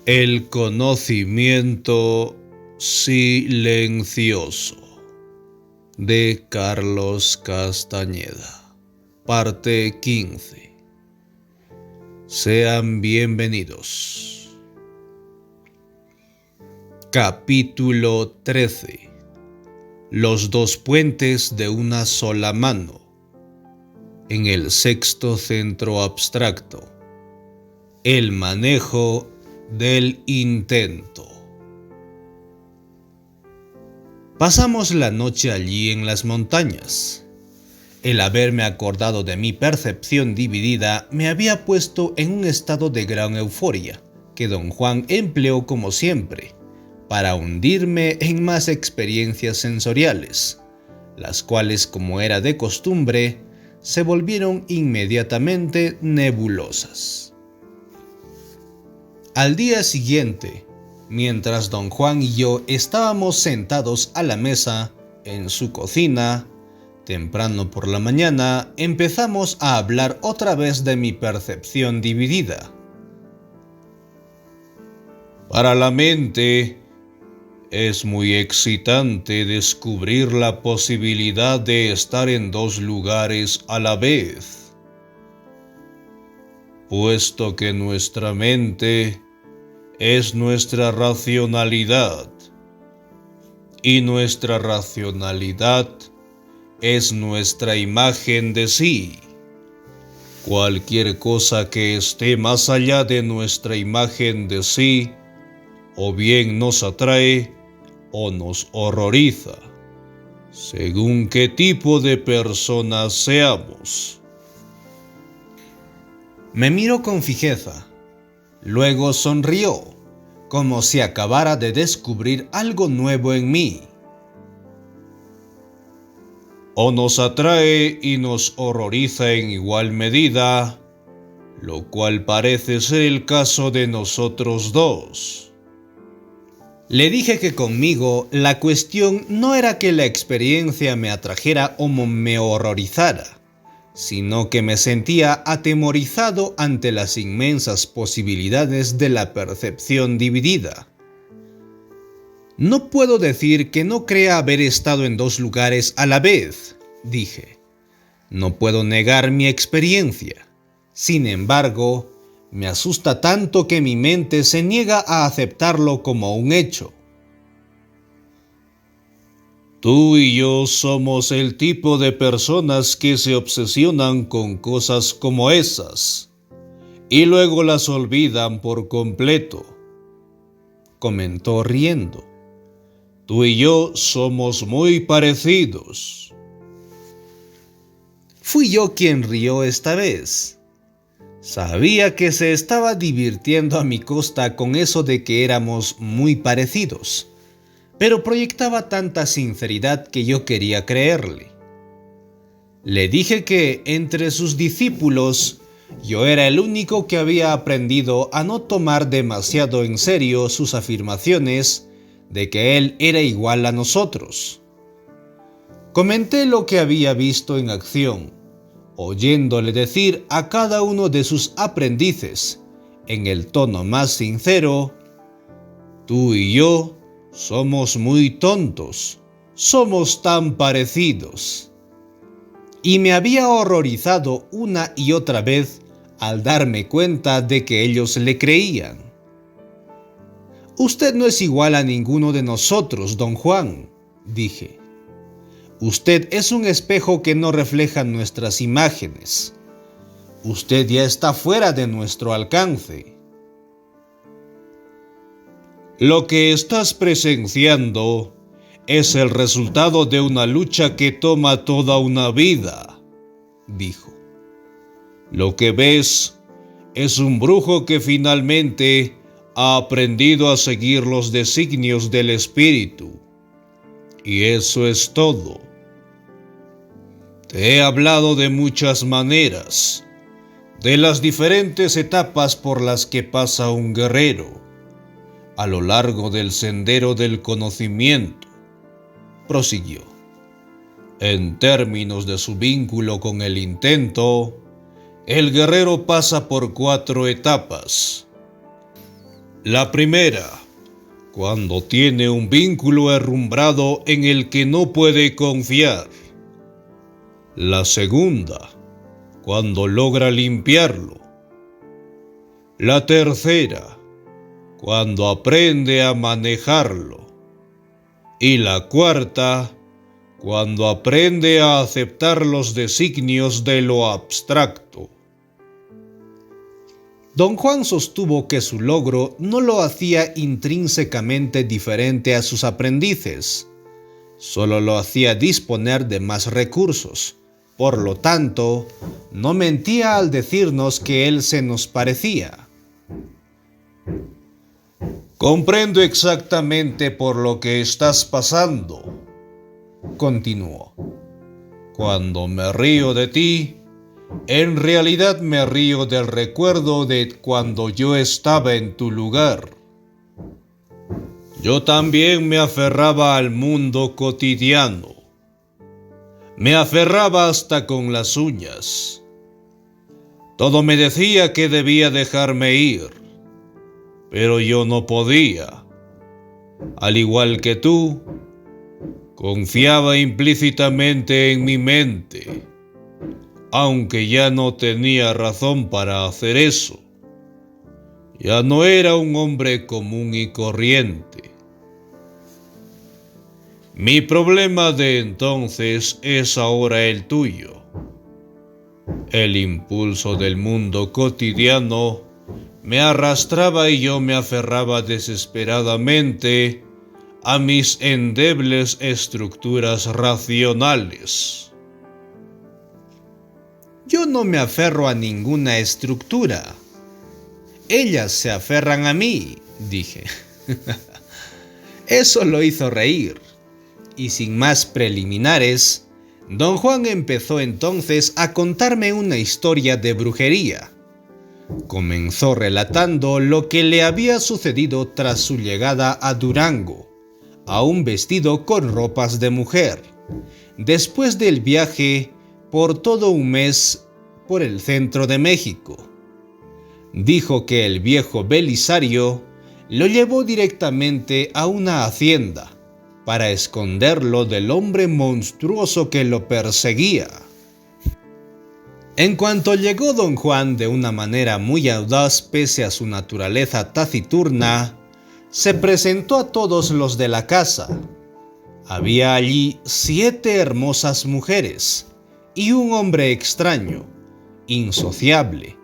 El conocimiento silencioso de Carlos Castañeda, parte 15. Sean bienvenidos. Capítulo 13. Los dos puentes de una sola mano. En el sexto centro abstracto. El manejo del intento. Pasamos la noche allí en las montañas. El haberme acordado de mi percepción dividida me había puesto en un estado de gran euforia, que don Juan empleó como siempre, para hundirme en más experiencias sensoriales, las cuales, como era de costumbre, se volvieron inmediatamente nebulosas. Al día siguiente, mientras don Juan y yo estábamos sentados a la mesa en su cocina, temprano por la mañana, empezamos a hablar otra vez de mi percepción dividida. Para la mente, es muy excitante descubrir la posibilidad de estar en dos lugares a la vez, puesto que nuestra mente es nuestra racionalidad, y nuestra racionalidad es nuestra imagen de sí. Cualquier cosa que esté más allá de nuestra imagen de sí, o bien nos atrae o nos horroriza, según qué tipo de personas seamos. Me miró con fijeza. Luego sonrió, como si acabara de descubrir algo nuevo en mí. O nos atrae y nos horroriza en igual medida, lo cual parece ser el caso de nosotros dos. Le dije que conmigo la cuestión no era que la experiencia me atrajera o me horrorizara, sino que me sentía atemorizado ante las inmensas posibilidades de la percepción dividida. No puedo decir que no crea haber estado en dos lugares a la vez, dije. No puedo negar mi experiencia. Sin embargo, me asusta tanto que mi mente se niega a aceptarlo como un hecho. Tú y yo somos el tipo de personas que se obsesionan con cosas como esas y luego las olvidan por completo, comentó riendo. Tú y yo somos muy parecidos. Fui yo quien rió esta vez. Sabía que se estaba divirtiendo a mi costa con eso de que éramos muy parecidos, pero proyectaba tanta sinceridad que yo quería creerle. Le dije que entre sus discípulos yo era el único que había aprendido a no tomar demasiado en serio sus afirmaciones de que él era igual a nosotros. Comenté lo que había visto en acción, oyéndole decir a cada uno de sus aprendices, en el tono más sincero: tú y yo somos muy tontos, somos tan parecidos. Y me había horrorizado una y otra vez al darme cuenta de que ellos le creían. Usted no es igual a ninguno de nosotros, don Juan, dije. Usted es un espejo que no refleja nuestras imágenes. Usted ya está fuera de nuestro alcance. Lo que estás presenciando es el resultado de una lucha que toma toda una vida, dijo. Lo que ves es un brujo que finalmente ha aprendido a seguir los designios del espíritu. Y eso es todo. Te he hablado de muchas maneras, de las diferentes etapas por las que pasa un guerrero a lo largo del sendero del conocimiento, prosiguió. En términos de su vínculo con el intento, el guerrero pasa por 4 etapas. La primera, cuando tiene un vínculo herrumbrado en el que no puede confiar. La segunda, cuando logra limpiarlo. La tercera, cuando aprende a manejarlo. Y la cuarta, cuando aprende a aceptar los designios de lo abstracto. Don Juan sostuvo que su logro no lo hacía intrínsecamente diferente a sus aprendices, solo lo hacía disponer de más recursos. Por lo tanto, no mentía al decirnos que él se nos parecía. Comprendo exactamente por lo que estás pasando, continuó. Cuando me río de ti, en realidad me río del recuerdo de cuando yo estaba en tu lugar. Yo también me aferraba al mundo cotidiano. Me aferraba hasta con las uñas. Todo me decía que debía dejarme ir, pero yo no podía. Al igual que tú, confiaba implícitamente en mi mente, aunque ya no tenía razón para hacer eso. Ya no era un hombre común y corriente. Mi problema de entonces es ahora el tuyo. El impulso del mundo cotidiano me arrastraba y yo me aferraba desesperadamente a mis endebles estructuras racionales. Yo no me aferro a ninguna estructura. Ellas se aferran a mí, dije. Eso lo hizo reír. Y sin más preliminares, don Juan empezó entonces a contarme una historia de brujería. Comenzó relatando lo que le había sucedido tras su llegada a Durango, aún vestido con ropas de mujer, después del viaje por todo un mes por el centro de México. Dijo que el viejo Belisario lo llevó directamente a una hacienda para esconderlo del hombre monstruoso que lo perseguía. En cuanto llegó don Juan de una manera muy audaz pese a su naturaleza taciturna, se presentó a todos los de la casa. Había allí 7 hermosas mujeres y un hombre extraño, insociable,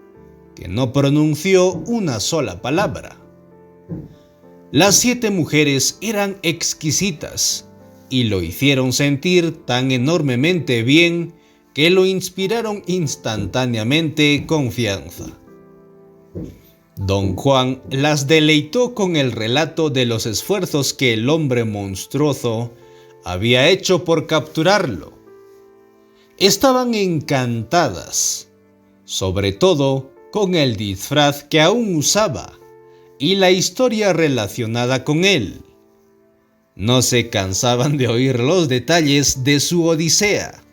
que no pronunció una sola palabra. Las 7 mujeres eran exquisitas y lo hicieron sentir tan enormemente bien que lo inspiraron instantáneamente confianza. Don Juan las deleitó con el relato de los esfuerzos que el hombre monstruoso había hecho por capturarlo. Estaban encantadas, sobre todo con el disfraz que aún usaba y la historia relacionada con él. No se cansaban de oír los detalles de su odisea,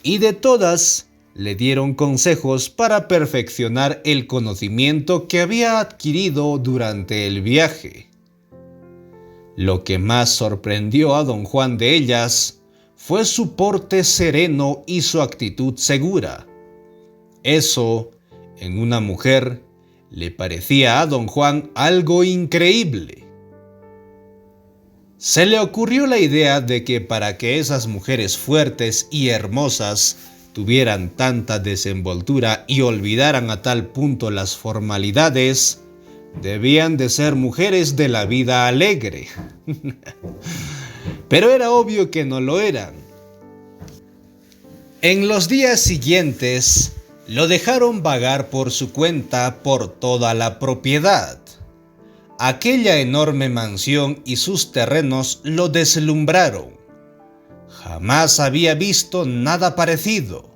y de todas le dieron consejos para perfeccionar el conocimiento que había adquirido durante el viaje. Lo que más sorprendió a don Juan de ellas fue su porte sereno y su actitud segura. Eso, en una mujer, le parecía a don Juan algo increíble. Se le ocurrió la idea de que para que esas mujeres fuertes y hermosas tuvieran tanta desenvoltura y olvidaran a tal punto las formalidades, debían de ser mujeres de la vida alegre. Pero era obvio que no lo eran. En los días siguientes, lo dejaron vagar por su cuenta por toda la propiedad. Aquella enorme mansión y sus terrenos lo deslumbraron. Jamás había visto nada parecido.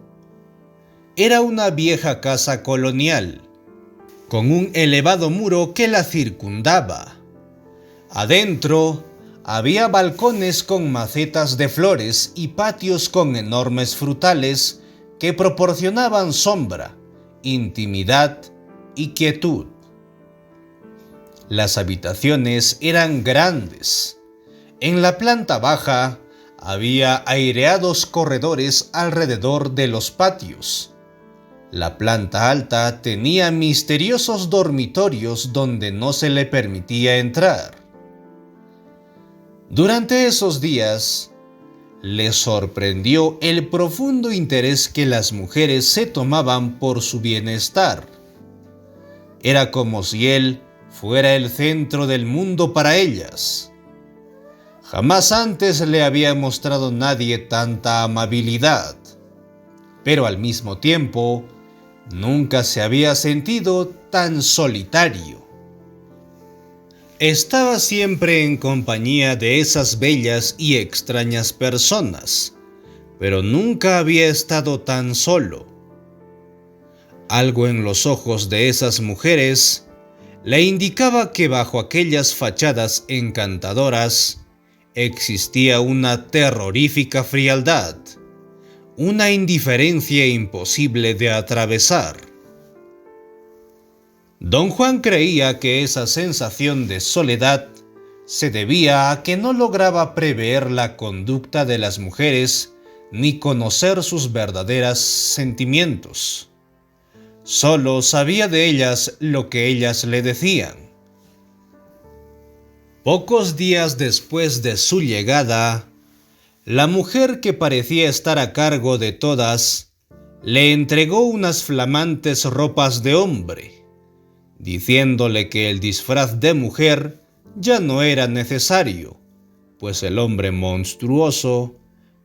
Era una vieja casa colonial, con un elevado muro que la circundaba. Adentro había balcones con macetas de flores y patios con enormes frutales que proporcionaban sombra, intimidad y quietud. Las habitaciones eran grandes. En la planta baja había aireados corredores alrededor de los patios. La planta alta tenía misteriosos dormitorios donde no se le permitía entrar. Durante esos días, le sorprendió el profundo interés que las mujeres se tomaban por su bienestar. Era como si él fuera el centro del mundo para ellas. Jamás antes le había mostrado nadie tanta amabilidad, pero al mismo tiempo, nunca se había sentido tan solitario. Estaba siempre en compañía de esas bellas y extrañas personas, pero nunca había estado tan solo. Algo en los ojos de esas mujeres le indicaba que bajo aquellas fachadas encantadoras existía una terrorífica frialdad, una indiferencia imposible de atravesar. Don Juan creía que esa sensación de soledad se debía a que no lograba prever la conducta de las mujeres ni conocer sus verdaderos sentimientos. Solo sabía de ellas lo que ellas le decían. Pocos días después de su llegada, la mujer que parecía estar a cargo de todas le entregó unas flamantes ropas de hombre, diciéndole que el disfraz de mujer ya no era necesario, pues el hombre monstruoso,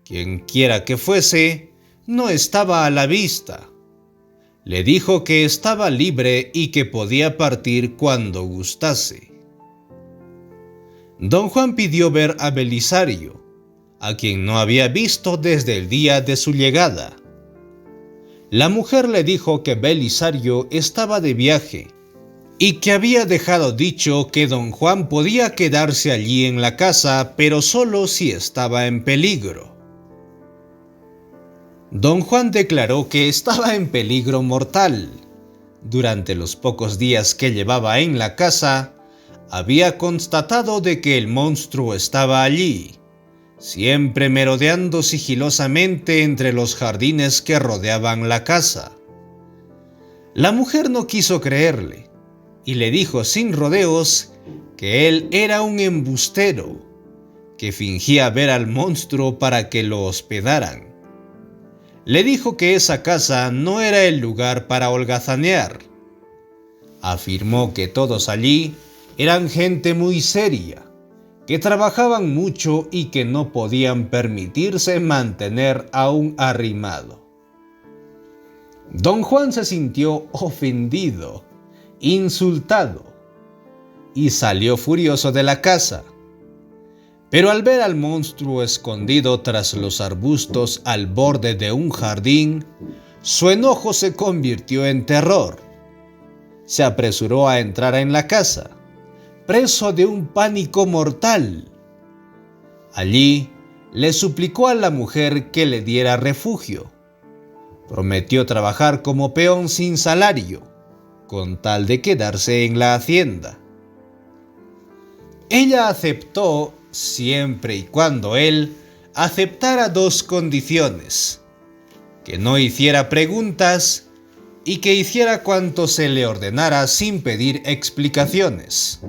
quien quiera que fuese, no estaba a la vista. Le dijo que estaba libre y que podía partir cuando gustase. Don Juan pidió ver a Belisario, a quien no había visto desde el día de su llegada. La mujer le dijo que Belisario estaba de viaje y que había dejado dicho que don Juan podía quedarse allí en la casa, pero solo si estaba en peligro. Don Juan declaró que estaba en peligro mortal. Durante los pocos días que llevaba en la casa, había constatado de que el monstruo estaba allí, siempre merodeando sigilosamente entre los jardines que rodeaban la casa. La mujer no quiso creerle y le dijo sin rodeos que él era un embustero, que fingía ver al monstruo para que lo hospedaran. Le dijo que esa casa no era el lugar para holgazanear. Afirmó que todos allí eran gente muy seria, que trabajaban mucho y que no podían permitirse mantener a un arrimado. Don Juan se sintió ofendido, insultado, y salió furioso de la casa. Pero al ver al monstruo escondido tras los arbustos al borde de un jardín, su enojo se convirtió en terror. Se apresuró a entrar en la casa, preso de un pánico mortal. Allí le suplicó a la mujer que le diera refugio. Prometió trabajar como peón sin salario, con tal de quedarse en la hacienda. Ella aceptó siempre y cuando él aceptara dos condiciones: que no hiciera preguntas y que hiciera cuanto se le ordenara sin pedir explicaciones.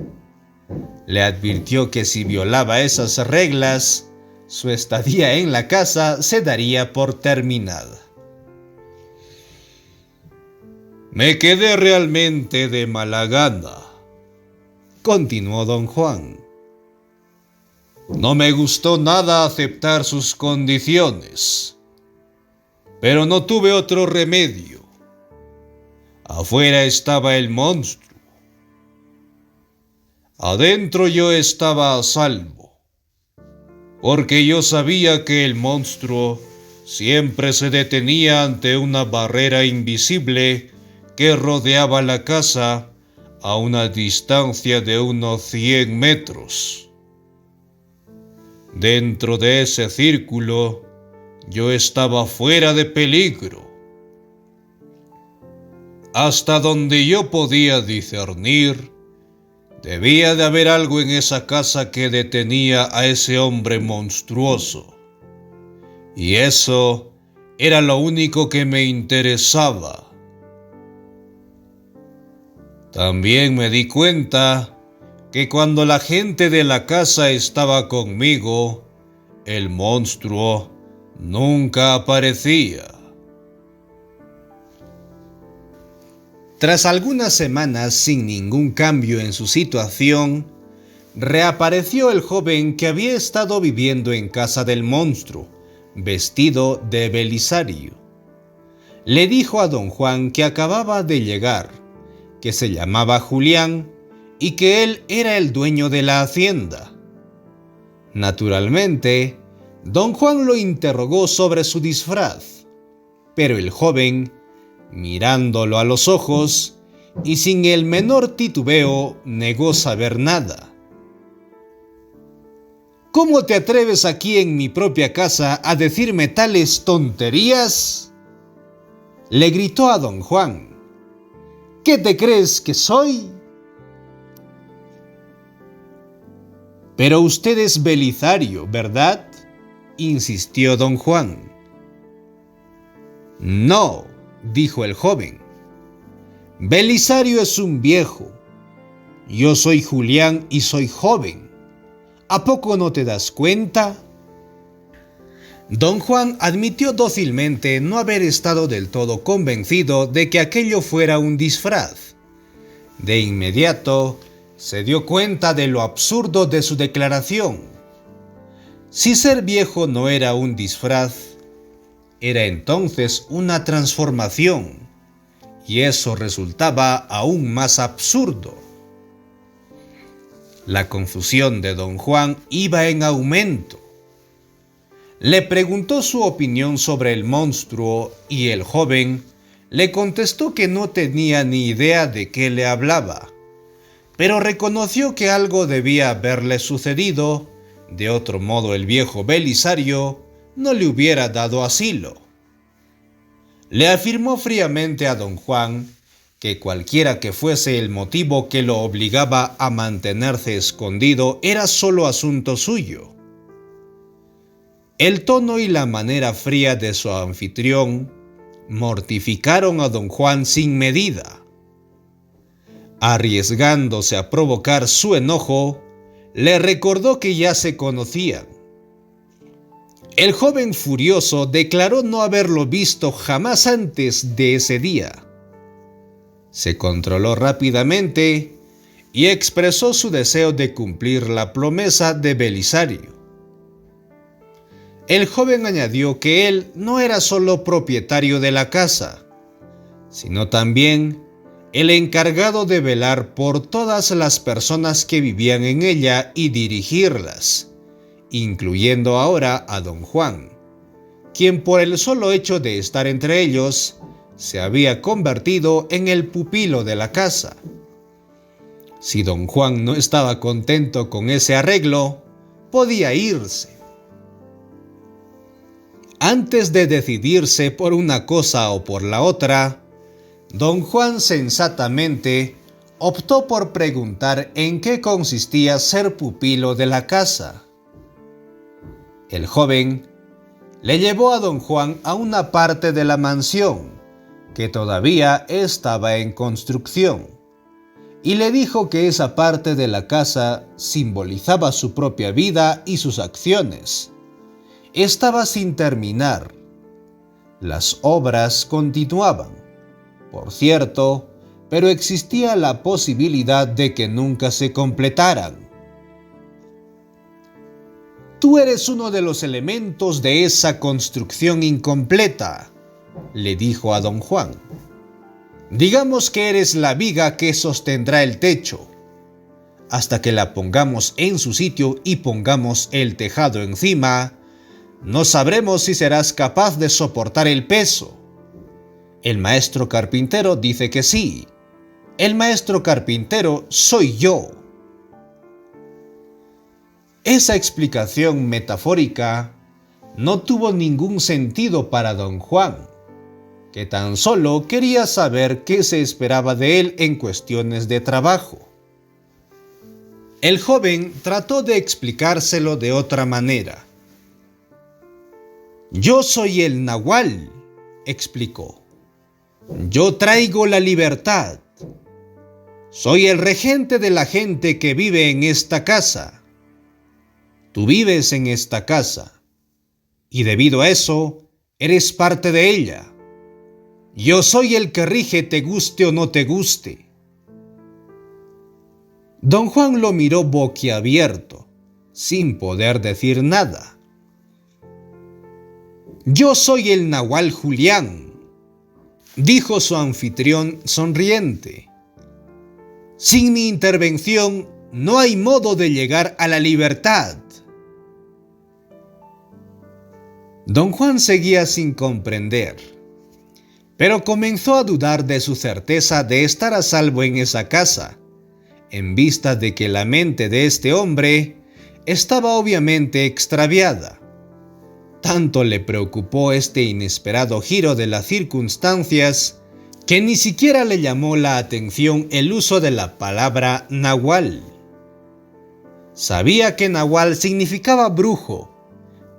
Le advirtió que si violaba esas reglas, su estadía en la casa se daría por terminada. «Me quedé realmente de mala gana», continuó don Juan. «No me gustó nada aceptar sus condiciones, pero no tuve otro remedio. Afuera estaba el monstruo. Adentro yo estaba a salvo, porque yo sabía que el monstruo siempre se detenía ante una barrera invisible que rodeaba la casa a una distancia de unos 100 metros. Dentro de ese círculo yo estaba fuera de peligro. Hasta donde yo podía discernir, Debía de haber algo en esa casa que detenía a ese hombre monstruoso. Y eso era lo único que me interesaba. También me di cuenta que cuando la gente de la casa estaba conmigo, el monstruo nunca aparecía. Tras algunas semanas sin ningún cambio en su situación, reapareció el joven que había estado viviendo en casa del monstruo, vestido de Belisario. Le dijo a don Juan que acababa de llegar, que se llamaba Julián y que él era el dueño de la hacienda. Naturalmente, don Juan lo interrogó sobre su disfraz, pero el joven, mirándolo a los ojos y sin el menor titubeo, negó saber nada. ¿Cómo te atreves aquí en mi propia casa a decirme tales tonterías?, le gritó a don Juan. ¿Qué te crees que soy? Pero usted es Belisario, ¿verdad?, insistió don Juan. No, dijo el joven. Belisario es un viejo. Yo soy Julián y soy joven. ¿A poco no te das cuenta? Don Juan admitió dócilmente no haber estado del todo convencido de que aquello fuera un disfraz. De inmediato se dio cuenta de lo absurdo de su declaración. Si ser viejo no era un disfraz, era entonces una transformación, y eso resultaba aún más absurdo. La confusión de don Juan iba en aumento. Le preguntó su opinión sobre el monstruo y el joven le contestó que no tenía ni idea de qué le hablaba, pero reconoció que algo debía haberle sucedido, de otro modo el viejo Belisario no le hubiera dado asilo. Le afirmó fríamente a don Juan que cualquiera que fuese el motivo que lo obligaba a mantenerse escondido era solo asunto suyo. El tono y la manera fría de su anfitrión mortificaron a don Juan sin medida. Arriesgándose a provocar su enojo, le recordó que ya se conocían. El joven furioso declaró no haberlo visto jamás antes de ese día. Se controló rápidamente y expresó su deseo de cumplir la promesa de Belisario. El joven añadió que él no era solo propietario de la casa, sino también el encargado de velar por todas las personas que vivían en ella y dirigirlas, incluyendo ahora a don Juan, quien por el solo hecho de estar entre ellos se había convertido en el pupilo de la casa. Si don Juan no estaba contento con ese arreglo, podía irse. Antes de decidirse por una cosa o por la otra, don Juan sensatamente optó por preguntar en qué consistía ser pupilo de la casa. El joven le llevó a don Juan a una parte de la mansión que todavía estaba en construcción y le dijo que esa parte de la casa simbolizaba su propia vida y sus acciones. Estaba sin terminar. Las obras continuaban, por cierto, pero existía la posibilidad de que nunca se completaran. Tú eres uno de los elementos de esa construcción incompleta, le dijo a don Juan. Digamos que eres la viga que sostendrá el techo. Hasta que la pongamos en su sitio y pongamos el tejado encima, no sabremos si serás capaz de soportar el peso. El maestro carpintero dice que sí. El maestro carpintero soy yo. Esa explicación metafórica no tuvo ningún sentido para don Juan, que tan solo quería saber qué se esperaba de él en cuestiones de trabajo. El joven trató de explicárselo de otra manera. «Yo soy el Nahual», explicó. «Yo traigo la libertad. Soy el regente de la gente que vive en esta casa. Tú vives en esta casa, y debido a eso, eres parte de ella. Yo soy el que rige te guste o no te guste». Don Juan lo miró boquiabierto, sin poder decir nada. «Yo soy el Nahual Julián», dijo su anfitrión sonriente. «Sin mi intervención no hay modo de llegar a la libertad». Don Juan seguía sin comprender, pero comenzó a dudar de su certeza de estar a salvo en esa casa, en vista de que la mente de este hombre estaba obviamente extraviada. Tanto le preocupó este inesperado giro de las circunstancias que ni siquiera le llamó la atención el uso de la palabra Nahual. Sabía que Nahual significaba brujo,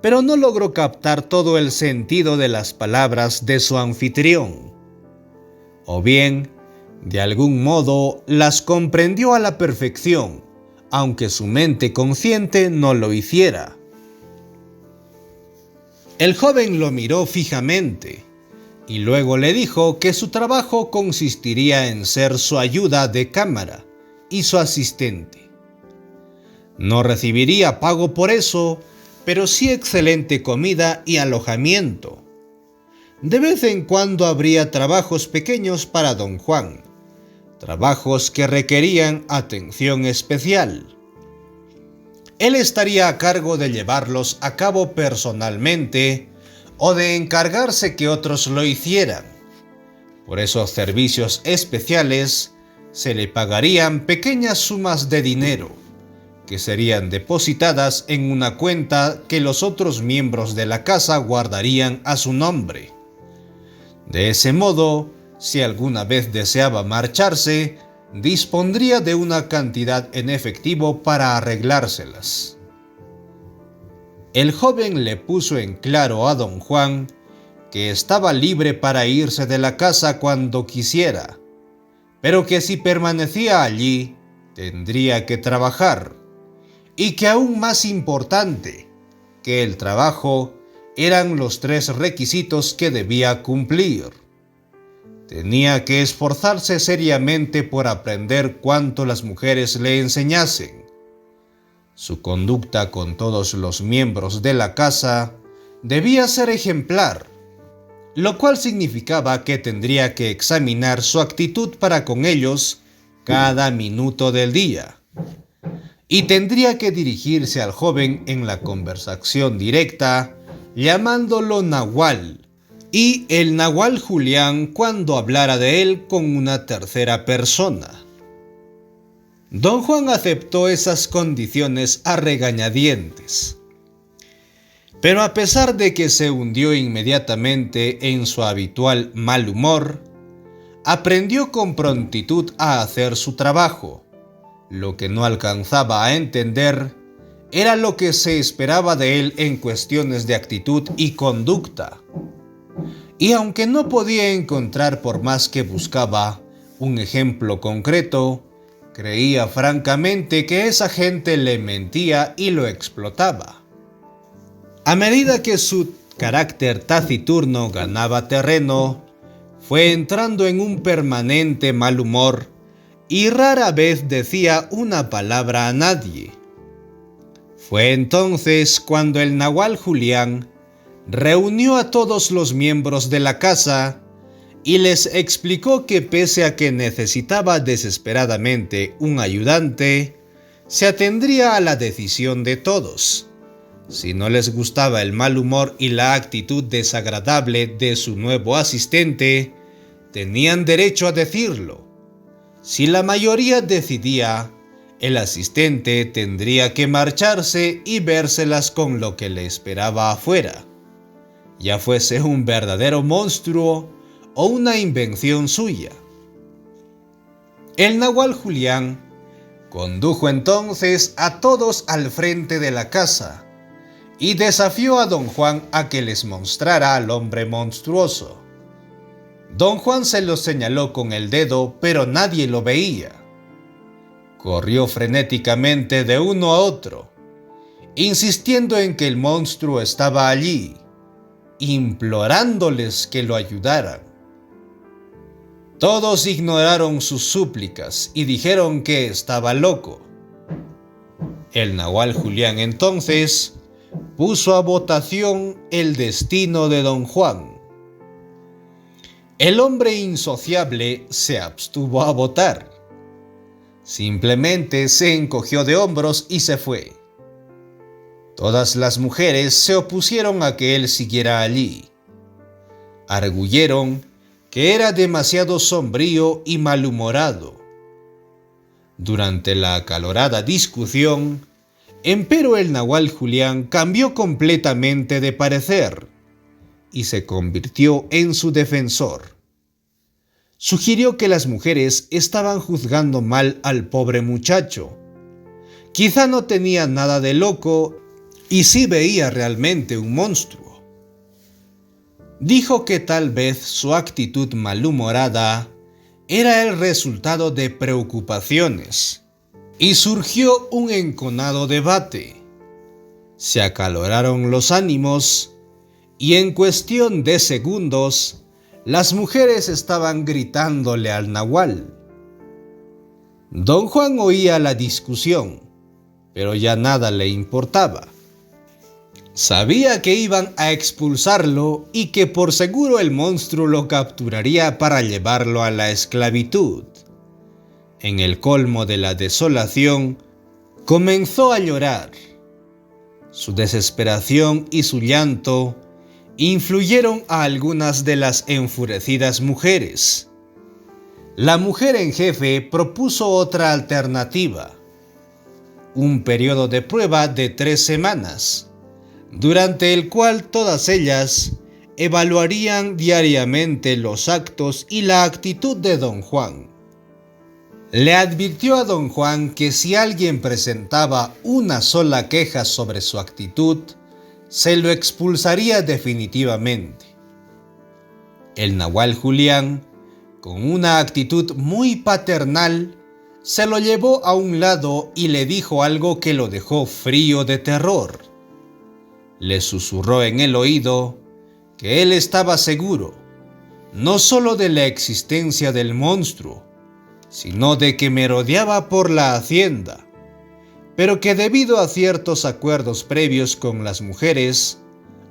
pero no logró captar todo el sentido de las palabras de su anfitrión. O bien, de algún modo las comprendió a la perfección, aunque su mente consciente no lo hiciera. El joven lo miró fijamente y luego le dijo que su trabajo consistiría en ser su ayuda de cámara y su asistente. No recibiría pago por eso, pero sí excelente comida y alojamiento. De vez en cuando habría trabajos pequeños para don Juan, trabajos que requerían atención especial. Él estaría a cargo de llevarlos a cabo personalmente o de encargarse que otros lo hicieran. Por esos servicios especiales se le pagarían pequeñas sumas de dinero, que serían depositadas en una cuenta que los otros miembros de la casa guardarían a su nombre. De ese modo, si alguna vez deseaba marcharse, dispondría de una cantidad en efectivo para arreglárselas. El joven le puso en claro a don Juan que estaba libre para irse de la casa cuando quisiera, pero que si permanecía allí, tendría que trabajar, y que aún más importante que el trabajo eran los 3 requisitos que debía cumplir. Tenía que esforzarse seriamente por aprender cuanto las mujeres le enseñasen. Su conducta con todos los miembros de la casa debía ser ejemplar, lo cual significaba que tendría que examinar su actitud para con ellos cada minuto del día. Y tendría que dirigirse al joven en la conversación directa, llamándolo Nahual, y el Nahual Julián cuando hablara de él con una tercera persona. Don Juan aceptó esas condiciones a regañadientes. Pero a pesar de que se hundió inmediatamente en su habitual mal humor, aprendió con prontitud a hacer su trabajo. Lo que no alcanzaba a entender era lo que se esperaba de él en cuestiones de actitud y conducta. Y aunque no podía encontrar por más que buscaba un ejemplo concreto, creía francamente que esa gente le mentía y lo explotaba. A medida que su carácter taciturno ganaba terreno, fue entrando en un permanente mal humor y rara vez decía una palabra a nadie. Fue entonces cuando el Nahual Julián reunió a todos los miembros de la casa y les explicó que pese a que necesitaba desesperadamente un ayudante, se atendría a la decisión de todos. Si no les gustaba el mal humor y la actitud desagradable de su nuevo asistente, tenían derecho a decirlo. Si la mayoría decidía, el asistente tendría que marcharse y vérselas con lo que le esperaba afuera, ya fuese un verdadero monstruo o una invención suya. El Nahual Julián Condujo entonces a todos al frente de la casa y desafió a don Juan a que les mostrara al hombre monstruoso. Don Juan se lo señaló con el dedo, pero nadie lo veía. Corrió frenéticamente de uno a otro, insistiendo en que el monstruo estaba allí, implorándoles que lo ayudaran. Todos ignoraron sus súplicas y dijeron que estaba loco. El nahual Julián entonces puso a votación el destino de don Juan. El hombre insociable se abstuvo a votar. Simplemente se encogió de hombros y se fue. Todas las mujeres se opusieron a que él siguiera allí. Arguyeron que era demasiado sombrío y malhumorado. Durante la acalorada discusión, empero el nahual Julián cambió completamente de parecer y se convirtió en su defensor. Sugirió que las mujeres estaban juzgando mal al pobre muchacho. Quizá no tenía nada de loco y sí veía realmente un monstruo. Dijo que tal vez su actitud malhumorada era el resultado de preocupaciones, y surgió un enconado debate. Se acaloraron los ánimos y en cuestión de segundos las mujeres estaban gritándole al nahual. Don Juan oía la discusión, pero ya nada le importaba. Sabía que iban a expulsarlo y que por seguro el monstruo lo capturaría para llevarlo a la esclavitud. En el colmo de la desolación, comenzó a llorar. Su desesperación y su llanto influyeron a algunas de las enfurecidas mujeres. La mujer en jefe propuso otra alternativa: un periodo de prueba de 3 semanas, durante el cual todas ellas evaluarían diariamente los actos y la actitud de don Juan. Le advirtió a don Juan que si alguien presentaba una sola queja sobre su actitud, se lo expulsaría definitivamente. El nahual Julián, con una actitud muy paternal, se lo llevó a un lado y le dijo algo que lo dejó frío de terror. Le susurró en el oído que él estaba seguro, no solo de la existencia del monstruo, sino de que merodeaba por la hacienda, pero que debido a ciertos acuerdos previos con las mujeres,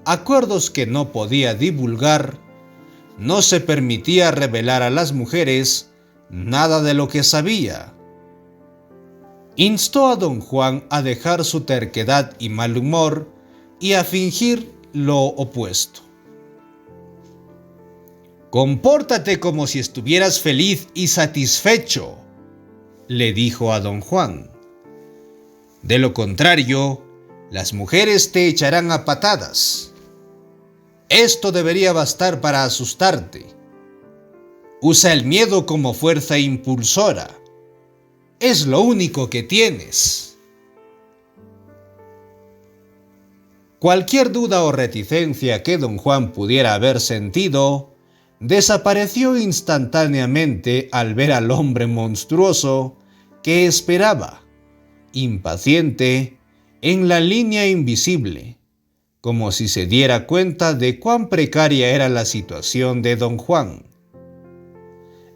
acuerdos que no podía divulgar, no se permitía revelar a las mujeres nada de lo que sabía. Instó a don Juan a dejar su terquedad y mal humor y a fingir lo opuesto. «Compórtate como si estuvieras feliz y satisfecho», le dijo a don Juan. «De lo contrario, las mujeres te echarán a patadas. Esto debería bastar para asustarte. Usa el miedo como fuerza impulsora. Es lo único que tienes». Cualquier duda o reticencia que don Juan pudiera haber sentido desapareció instantáneamente al ver al hombre monstruoso que esperaba, impaciente, en la línea invisible, como si se diera cuenta de cuán precaria era la situación de don Juan.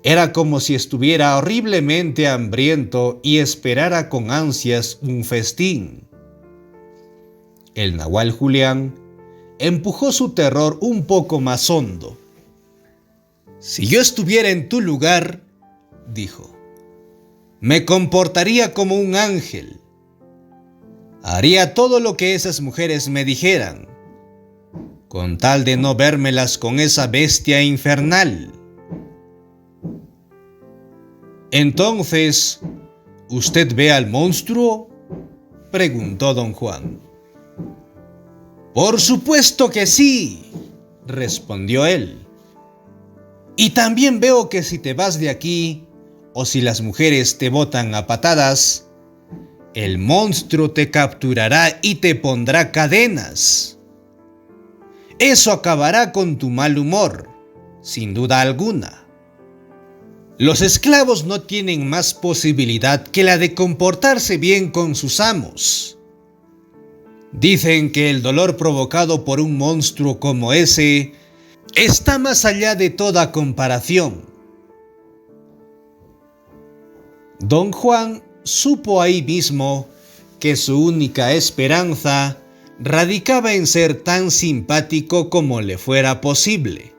Era como si estuviera horriblemente hambriento y esperara con ansias un festín. El nahual Julián empujó su terror un poco más hondo. «Si yo estuviera en tu lugar», dijo, «me comportaría como un ángel. Haría todo lo que esas mujeres me dijeran, con tal de no vérmelas con esa bestia infernal». «Entonces, ¿usted ve al monstruo?», preguntó don Juan. «Por supuesto que sí», respondió él. «Y también veo que si te vas de aquí, o si las mujeres te botan a patadas, El monstruo te capturará y te pondrá cadenas. Eso acabará con tu mal humor, sin duda alguna. Los esclavos no tienen más posibilidad que la de comportarse bien con sus amos. Dicen que el dolor provocado por un monstruo como ese está más allá de toda comparación. Don Juan supo ahí mismo que su única esperanza radicaba en ser tan simpático como le fuera posible.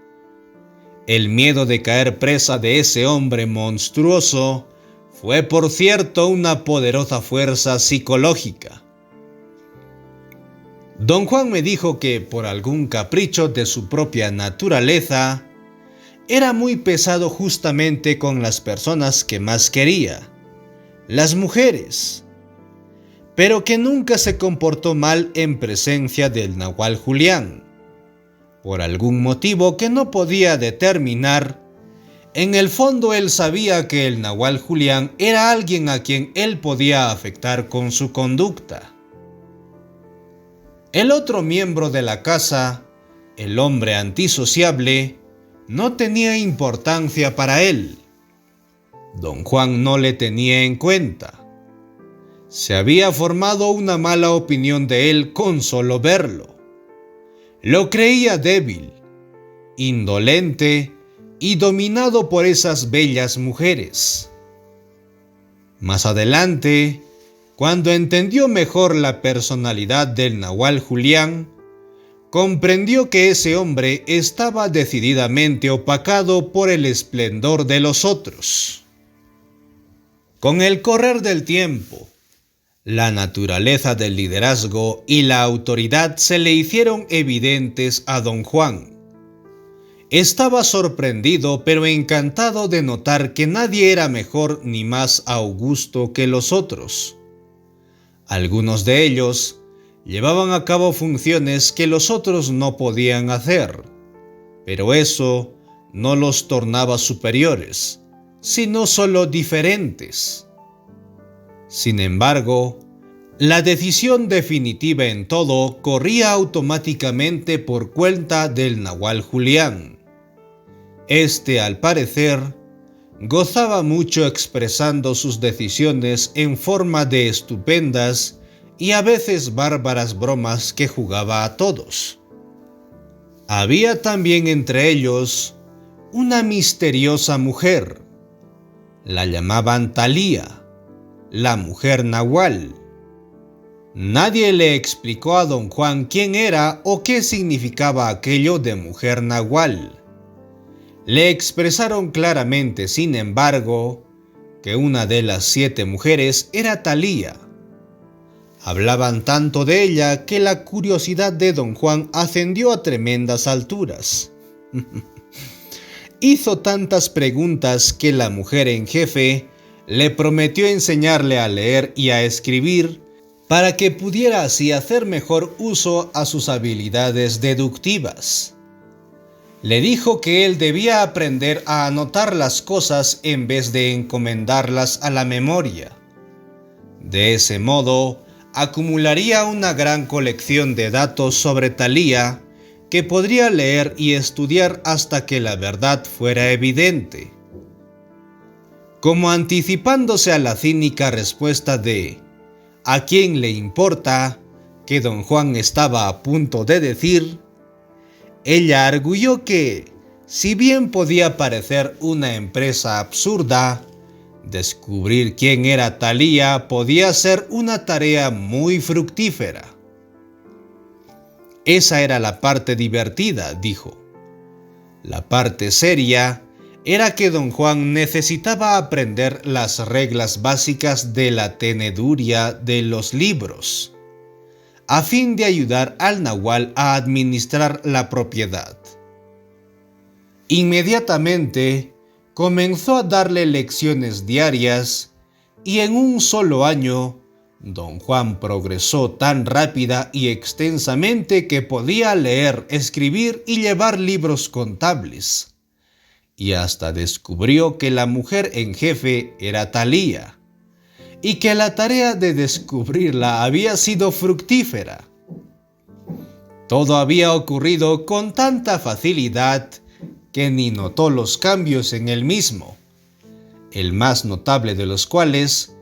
El miedo de caer presa de ese hombre monstruoso fue, por cierto, una poderosa fuerza psicológica. Don Juan me dijo que, por algún capricho de su propia naturaleza, era muy pesado justamente con las personas que más quería, las mujeres, pero que nunca se comportó mal en presencia del Nahual Julián. Por algún motivo que no podía determinar, en el fondo él sabía que el Nahual Julián era alguien a quien él podía afectar con su conducta. El otro miembro de la casa, el hombre antisociable, no tenía importancia para él. Don Juan no le tenía en cuenta. Se había formado una mala opinión de él con solo verlo. Lo creía débil, indolente y dominado por esas bellas mujeres. Más adelante, cuando entendió mejor la personalidad del Nahual Julián, comprendió que ese hombre estaba decididamente opacado por el esplendor de los otros. Con el correr del tiempo, la naturaleza del liderazgo y la autoridad se le hicieron evidentes a don Juan. Estaba sorprendido pero encantado de notar que nadie era mejor ni más augusto que los otros. Algunos de ellos llevaban a cabo funciones que los otros no podían hacer, pero eso no los tornaba superiores, sino solo diferentes. Sin embargo, la decisión definitiva en todo corría automáticamente por cuenta del Nahual Julián. Este, al parecer, gozaba mucho expresando sus decisiones en forma de estupendas y a veces bárbaras bromas que jugaba a todos. Había también entre ellos una misteriosa mujer. La llamaban Talía, la mujer Nahual. Nadie le explicó a don Juan quién era o qué significaba aquello de mujer Nahual. Le expresaron claramente, sin embargo, que una de las 7 mujeres era Talía. Hablaban tanto de ella que la curiosidad de don Juan ascendió a tremendas alturas. Hizo tantas preguntas que la mujer en jefe le prometió enseñarle a leer y a escribir para que pudiera así hacer mejor uso a sus habilidades deductivas. Le dijo que él debía aprender a anotar las cosas en vez de encomendarlas a la memoria. De ese modo, acumularía una gran colección de datos sobre Talía que podría leer y estudiar hasta que la verdad fuera evidente. Como anticipándose a la cínica respuesta de ¿a quién le importa?, que don Juan estaba a punto de decir, ella arguyó que, si bien podía parecer una empresa absurda, descubrir quién era Talía podía ser una tarea muy fructífera. Esa era la parte divertida, dijo. La parte seria era que don Juan necesitaba aprender las reglas básicas de la teneduría de los libros, a fin de ayudar al Nahual a administrar la propiedad. Inmediatamente comenzó a darle lecciones diarias y en un solo año, don Juan progresó tan rápida y extensamente que podía leer, escribir y llevar libros contables. Y hasta descubrió que la mujer en jefe era Talía, y que la tarea de descubrirla había sido fructífera. Todo había ocurrido con tanta facilidad que ni notó los cambios en él mismo, el más notable de los cuales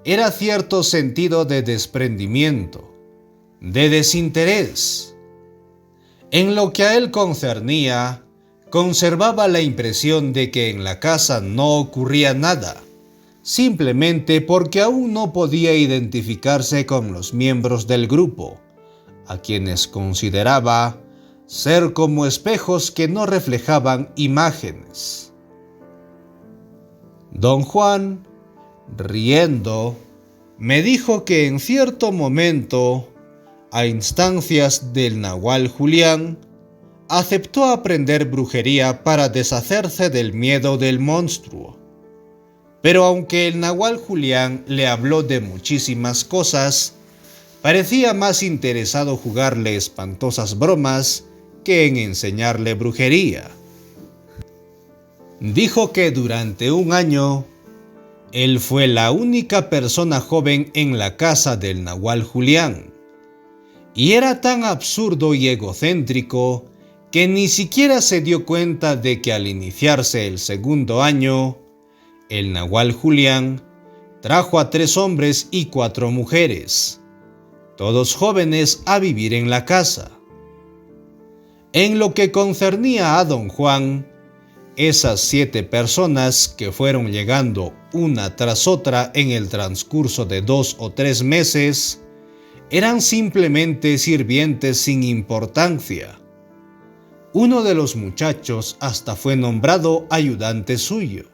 era cierto sentido de desprendimiento, de desinterés. En lo que a él concernía, conservaba la impresión de que en la casa no ocurría nada, simplemente porque aún no podía identificarse con los miembros del grupo, a quienes consideraba ser como espejos que no reflejaban imágenes. Don Juan, riendo, me dijo que en cierto momento, a instancias del nahual Julián, aceptó aprender brujería para deshacerse del miedo del monstruo. Pero aunque el nahual Julián le habló de muchísimas cosas, parecía más interesado jugarle espantosas bromas que en enseñarle brujería. Dijo que durante un año, él fue la única persona joven en la casa del nahual Julián, y era tan absurdo y egocéntrico que ni siquiera se dio cuenta de que al iniciarse el segundo año, el nahual Julián trajo a 3 hombres y 4 mujeres, todos jóvenes, a vivir en la casa. En lo que concernía a don Juan, esas 7 personas que fueron llegando una tras otra en el transcurso de 2 o 3 meses, eran simplemente sirvientes sin importancia. Uno de los muchachos hasta fue nombrado ayudante suyo.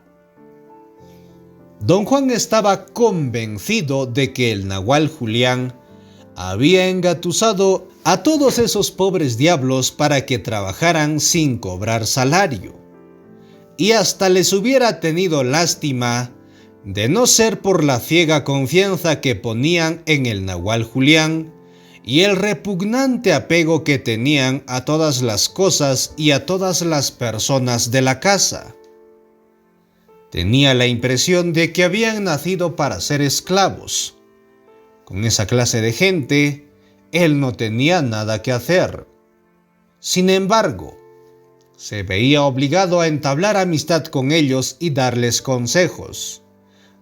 Don Juan estaba convencido de que el nahual Julián había engatusado a todos esos pobres diablos para que trabajaran sin cobrar salario, y hasta les hubiera tenido lástima de no ser por la ciega confianza que ponían en el nahual Julián y el repugnante apego que tenían a todas las cosas y a todas las personas de la casa. Tenía la impresión de que habían nacido para ser esclavos. Con esa clase de gente, él no tenía nada que hacer. Sin embargo, se veía obligado a entablar amistad con ellos y darles consejos,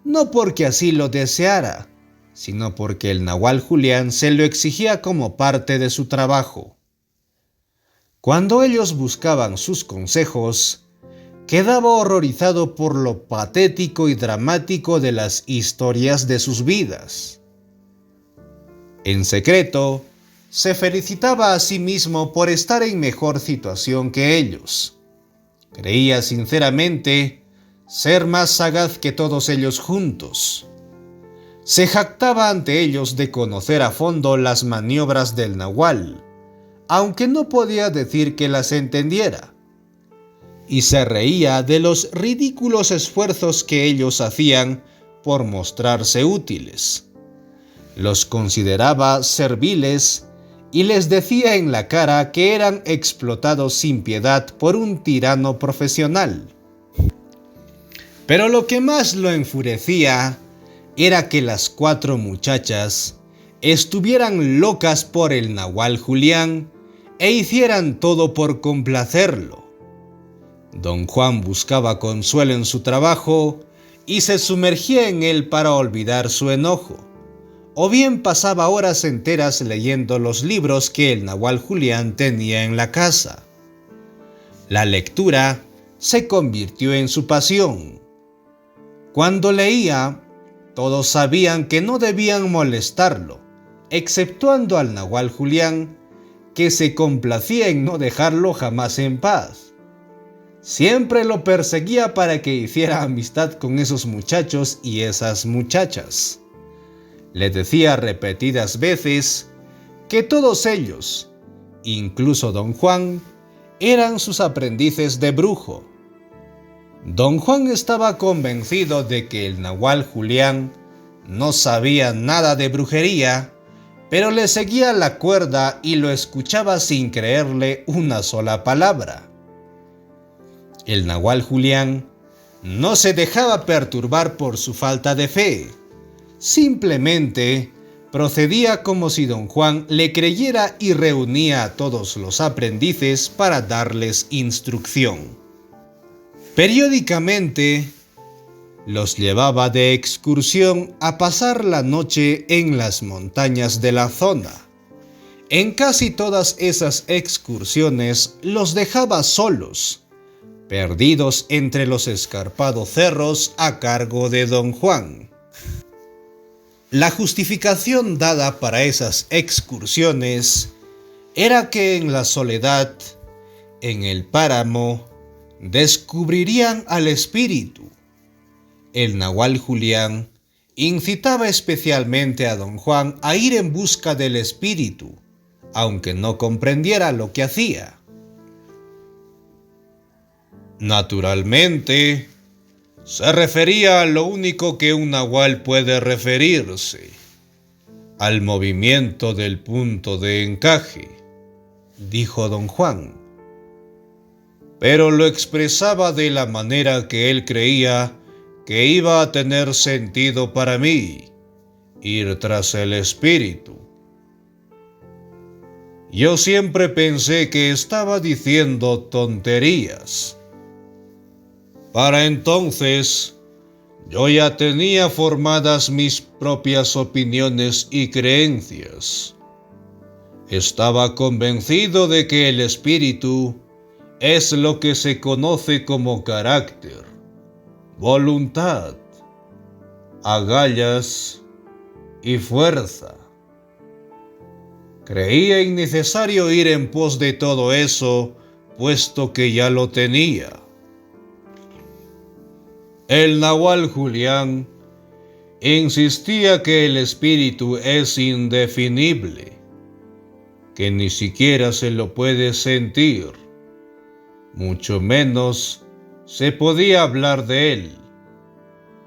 no porque así lo deseara, sino porque el nahual Julián se lo exigía como parte de su trabajo. Cuando ellos buscaban sus consejos, quedaba horrorizado por lo patético y dramático de las historias de sus vidas. En secreto, se felicitaba a sí mismo por estar en mejor situación que ellos. Creía sinceramente ser más sagaz que todos ellos juntos. Se jactaba ante ellos de conocer a fondo las maniobras del nahual, aunque no podía decir que las entendiera. Y se reía de los ridículos esfuerzos que ellos hacían por mostrarse útiles. Los consideraba serviles y les decía en la cara que eran explotados sin piedad por un tirano profesional. Pero lo que más lo enfurecía era que las 4 muchachas estuvieran locas por el nahual Julián e hicieran todo por complacerlo. Don Juan buscaba consuelo en su trabajo y se sumergía en él para olvidar su enojo, o bien pasaba horas enteras leyendo los libros que el nahual Julián tenía en la casa. La lectura se convirtió en su pasión. Cuando leía, todos sabían que no debían molestarlo, exceptuando al nahual Julián, que se complacía en no dejarlo jamás en paz. Siempre lo perseguía para que hiciera amistad con esos muchachos y esas muchachas. Le decía repetidas veces que todos ellos, incluso don Juan, eran sus aprendices de brujo. Don Juan estaba convencido de que el nahual Julián no sabía nada de brujería, pero le seguía la cuerda y lo escuchaba sin creerle una sola palabra. El nahual Julián no se dejaba perturbar por su falta de fe. Simplemente procedía como si don Juan le creyera y reunía a todos los aprendices para darles instrucción. Periódicamente los llevaba de excursión a pasar la noche en las montañas de la zona. En casi todas esas excursiones los dejaba solos, perdidos entre los escarpados cerros a cargo de don Juan. La justificación dada para esas excursiones era que en la soledad, en el páramo, descubrirían al espíritu. El nahual Julián incitaba especialmente a don Juan a ir en busca del espíritu, aunque no comprendiera lo que hacía. Naturalmente, se refería a lo único que un nahual puede referirse, al movimiento del punto de encaje, dijo don Juan. Pero lo expresaba de la manera que él creía que iba a tener sentido para mí, ir tras el espíritu. Yo siempre pensé que estaba diciendo tonterías. Para entonces, yo ya tenía formadas mis propias opiniones y creencias. Estaba convencido de que el espíritu es lo que se conoce como carácter, voluntad, agallas y fuerza. Creía innecesario ir en pos de todo eso, puesto que ya lo tenía. El nahual Julián insistía que el espíritu es indefinible, que ni siquiera se lo puede sentir, mucho menos se podía hablar de él,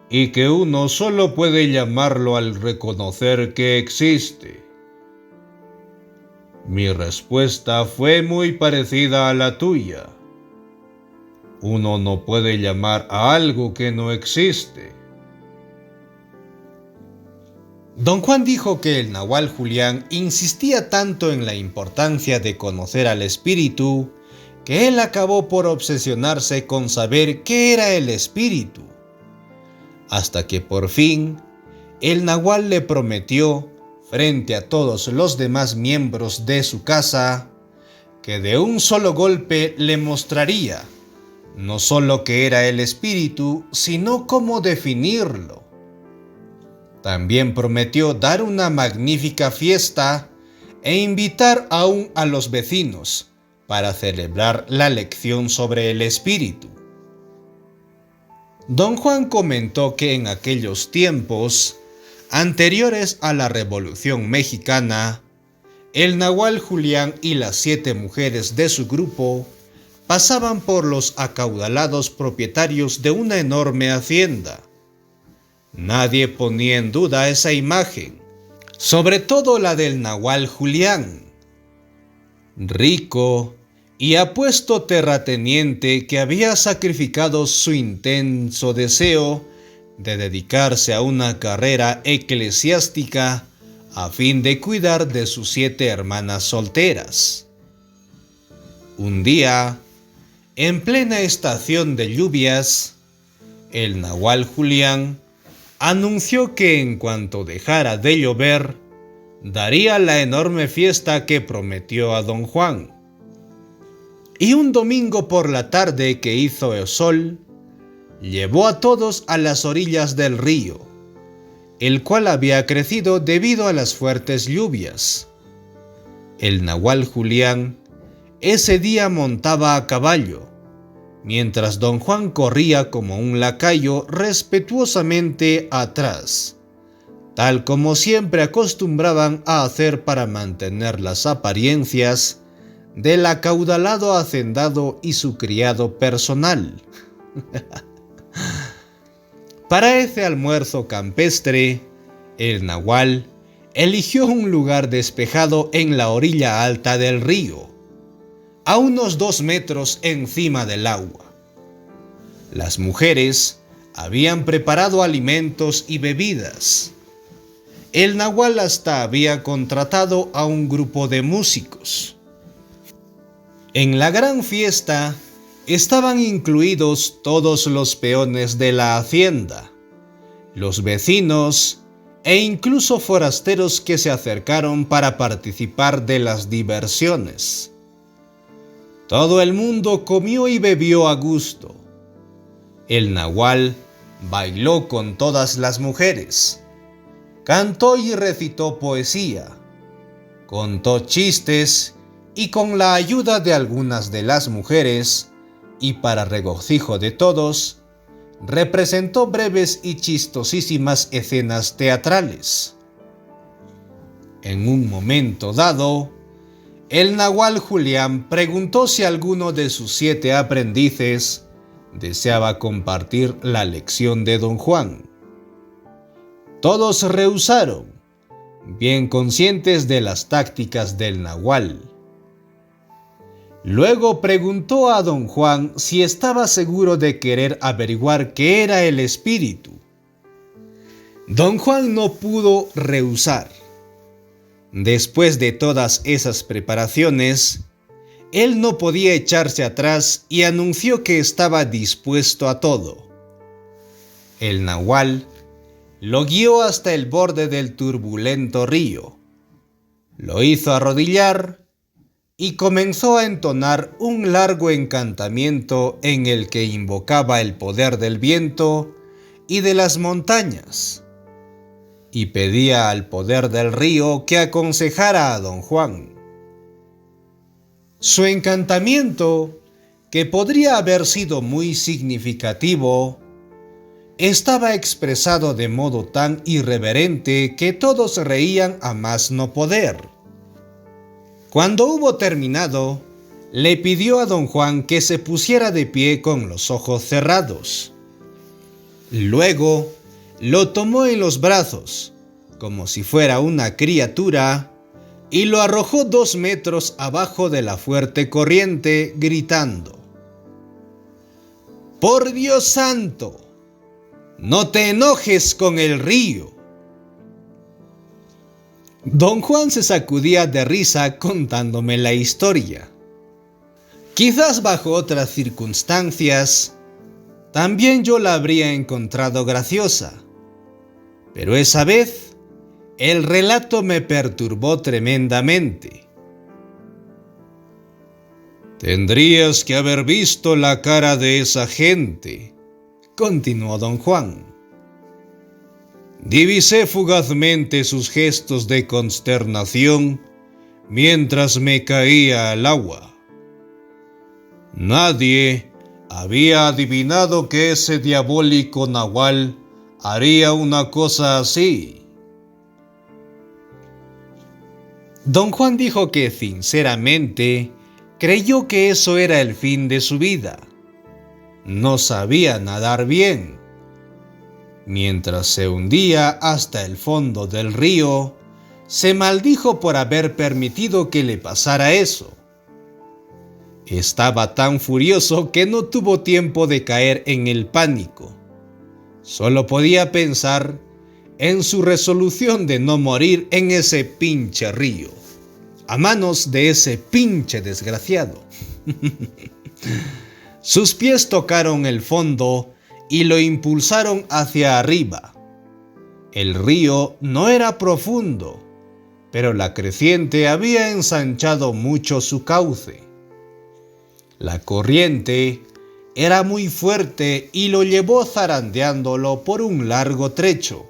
y que uno solo puede llamarlo al reconocer que existe. Mi respuesta fue muy parecida a la tuya. Uno no puede llamar a algo que no existe. Don Juan dijo que el nahual Julián insistía tanto en la importancia de conocer al espíritu que él acabó por obsesionarse con saber qué era el espíritu, hasta que por fin el nahual le prometió, frente a todos los demás miembros de su casa, que de un solo golpe le mostraría no solo qué era el espíritu, sino cómo definirlo. También prometió dar una magnífica fiesta e invitar aún a los vecinos para celebrar la lección sobre el espíritu. Don Juan comentó que en aquellos tiempos, anteriores a la Revolución Mexicana, el nahual Julián y las 7 mujeres de su grupo pasaban por los acaudalados propietarios de una enorme hacienda. Nadie ponía en duda esa imagen, sobre todo la del nahual Julián, rico y apuesto terrateniente que había sacrificado su intenso deseo de dedicarse a una carrera eclesiástica a fin de cuidar de sus 7 hermanas solteras. Un día, en plena estación de lluvias, el nahual Julián anunció que en cuanto dejara de llover, daría la enorme fiesta que prometió a don Juan. Y un domingo por la tarde que hizo el sol, llevó a todos a las orillas del río, el cual había crecido debido a las fuertes lluvias. El nahual Julián ese día montaba a caballo, mientras don Juan corría como un lacayo respetuosamente atrás, tal como siempre acostumbraban a hacer para mantener las apariencias del acaudalado hacendado y su criado personal. Para ese almuerzo campestre, el nahual eligió un lugar despejado en la orilla alta del río, a unos 2 metros encima del agua. Las mujeres habían preparado alimentos y bebidas. el nahual hasta había contratado a un grupo de músicos. En la gran fiesta estaban incluidos todos los peones de la hacienda, los vecinos e incluso forasteros que se acercaron para participar de las diversiones. Todo el mundo comió y bebió a gusto. El nahual bailó con todas las mujeres, cantó y recitó poesía, contó chistes y con la ayuda de algunas de las mujeres, y para regocijo de todos, representó breves y chistosísimas escenas teatrales. En un momento dado, el nahual Julián preguntó si alguno de sus 7 aprendices deseaba compartir la lección de don Juan. Todos rehusaron, bien conscientes de las tácticas del nahual. Luego preguntó a don Juan si estaba seguro de querer averiguar qué era el espíritu. Don Juan no pudo rehusar. Después de todas esas preparaciones, él no podía echarse atrás y anunció que estaba dispuesto a todo. El nahual lo guió hasta el borde del turbulento río, lo hizo arrodillar y comenzó a entonar un largo encantamiento en el que invocaba el poder del viento y de las montañas, y pedía al poder del río que aconsejara a don Juan. Su encantamiento, que podría haber sido muy significativo, estaba expresado de modo tan irreverente que todos reían a más no poder. Cuando hubo terminado, le pidió a don Juan que se pusiera de pie con los ojos cerrados. Luego, lo tomó en los brazos, como si fuera una criatura, y lo arrojó 2 metros abajo de la fuerte corriente, gritando: «¡Por Dios santo! ¡No te enojes con el río!». Don Juan se sacudía de risa contándome la historia. Quizás bajo otras circunstancias, también yo la habría encontrado graciosa, pero esa vez el relato me perturbó tremendamente. «Tendrías que haber visto la cara de esa gente», continuó don Juan. «Divisé fugazmente sus gestos de consternación mientras me caía al agua. Nadie había adivinado que ese diabólico nahual haría una cosa así». Don Juan dijo que sinceramente creyó que eso era el fin de su vida. No sabía nadar bien. Mientras se hundía hasta el fondo del río, se maldijo por haber permitido que le pasara eso. Estaba tan furioso que no tuvo tiempo de caer en el pánico. Solo podía pensar en su resolución de no morir en ese pinche río, a manos de ese pinche desgraciado. Sus pies tocaron el fondo y lo impulsaron hacia arriba. El río no era profundo, pero la creciente había ensanchado mucho su cauce. La corriente era muy fuerte y lo llevó zarandeándolo por un largo trecho,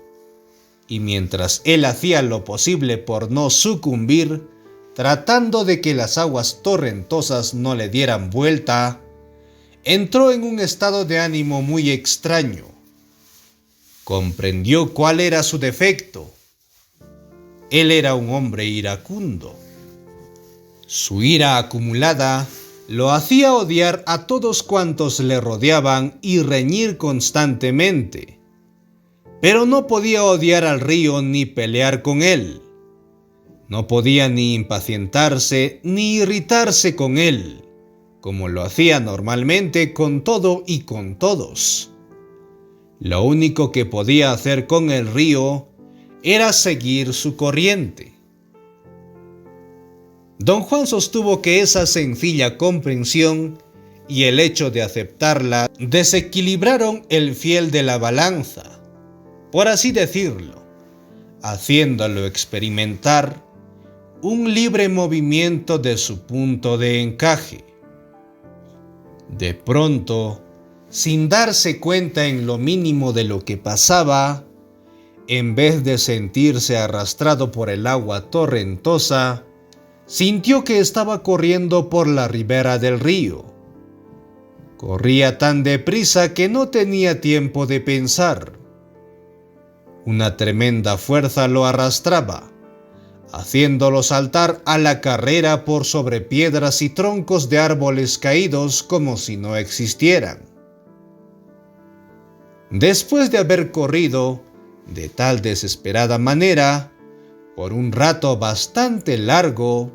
y mientras él hacía lo posible por no sucumbir, tratando de que las aguas torrentosas no le dieran vuelta, entró en un estado de ánimo muy extraño. Comprendió cuál era su defecto. Él era un hombre iracundo. Su ira acumulada lo hacía odiar a todos cuantos le rodeaban y reñir constantemente. Pero no podía odiar al río ni pelear con él. No podía ni impacientarse ni irritarse con él, como lo hacía normalmente con todo y con todos. Lo único que podía hacer con el río era seguir su corriente. Don Juan sostuvo que esa sencilla comprensión y el hecho de aceptarla desequilibraron el fiel de la balanza, por así decirlo, haciéndolo experimentar un libre movimiento de su punto de encaje. De pronto, sin darse cuenta en lo mínimo de lo que pasaba, en vez de sentirse arrastrado por el agua torrentosa, sintió que estaba corriendo por la ribera del río. Corría tan deprisa que no tenía tiempo de pensar. Una tremenda fuerza lo arrastraba, haciéndolo saltar a la carrera por sobre piedras y troncos de árboles caídos como si no existieran. Después de haber corrido de tal desesperada manera, por un rato bastante largo,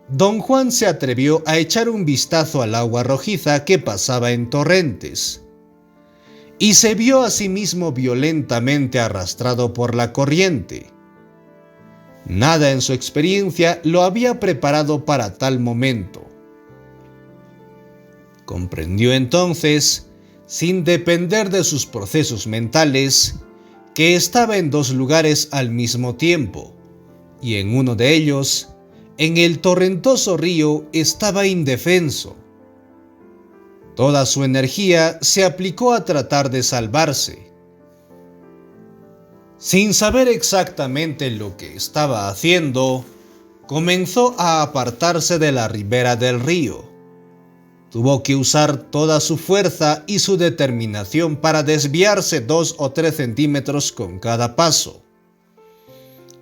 Don Juan se atrevió a echar un vistazo al agua rojiza que pasaba en torrentes, y se vio a sí mismo violentamente arrastrado por la corriente. Nada en su experiencia lo había preparado para tal momento. Comprendió entonces, sin depender de sus procesos mentales, que estaba en dos lugares al mismo tiempo, y en uno de ellos, en el torrentoso río, estaba indefenso. Toda su energía se aplicó a tratar de salvarse. Sin saber exactamente lo que estaba haciendo, comenzó a apartarse de la ribera del río. Tuvo que usar toda su fuerza y su determinación para desviarse 2 o 3 centímetros con cada paso.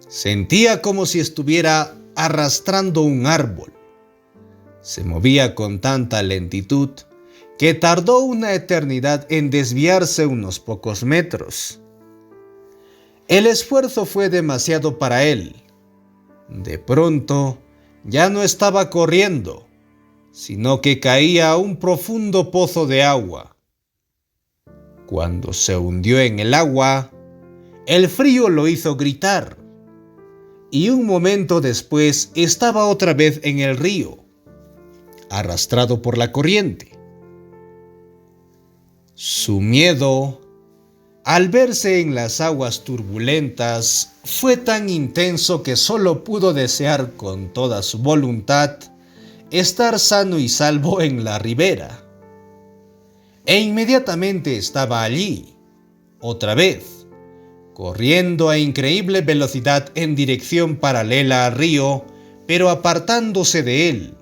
Sentía como si estuviera arrastrando un árbol. Se movía con tanta lentitud que tardó una eternidad en desviarse unos pocos metros. El esfuerzo fue demasiado para él. De pronto, ya no estaba corriendo, sino que caía a un profundo pozo de agua. Cuando se hundió en el agua, el frío lo hizo gritar, y un momento después estaba otra vez en el río, arrastrado por la corriente. Su miedo, al verse en las aguas turbulentas, fue tan intenso que solo pudo desear con toda su voluntad estar sano y salvo en la ribera. E inmediatamente estaba allí, otra vez, corriendo a increíble velocidad en dirección paralela al río, pero apartándose de él.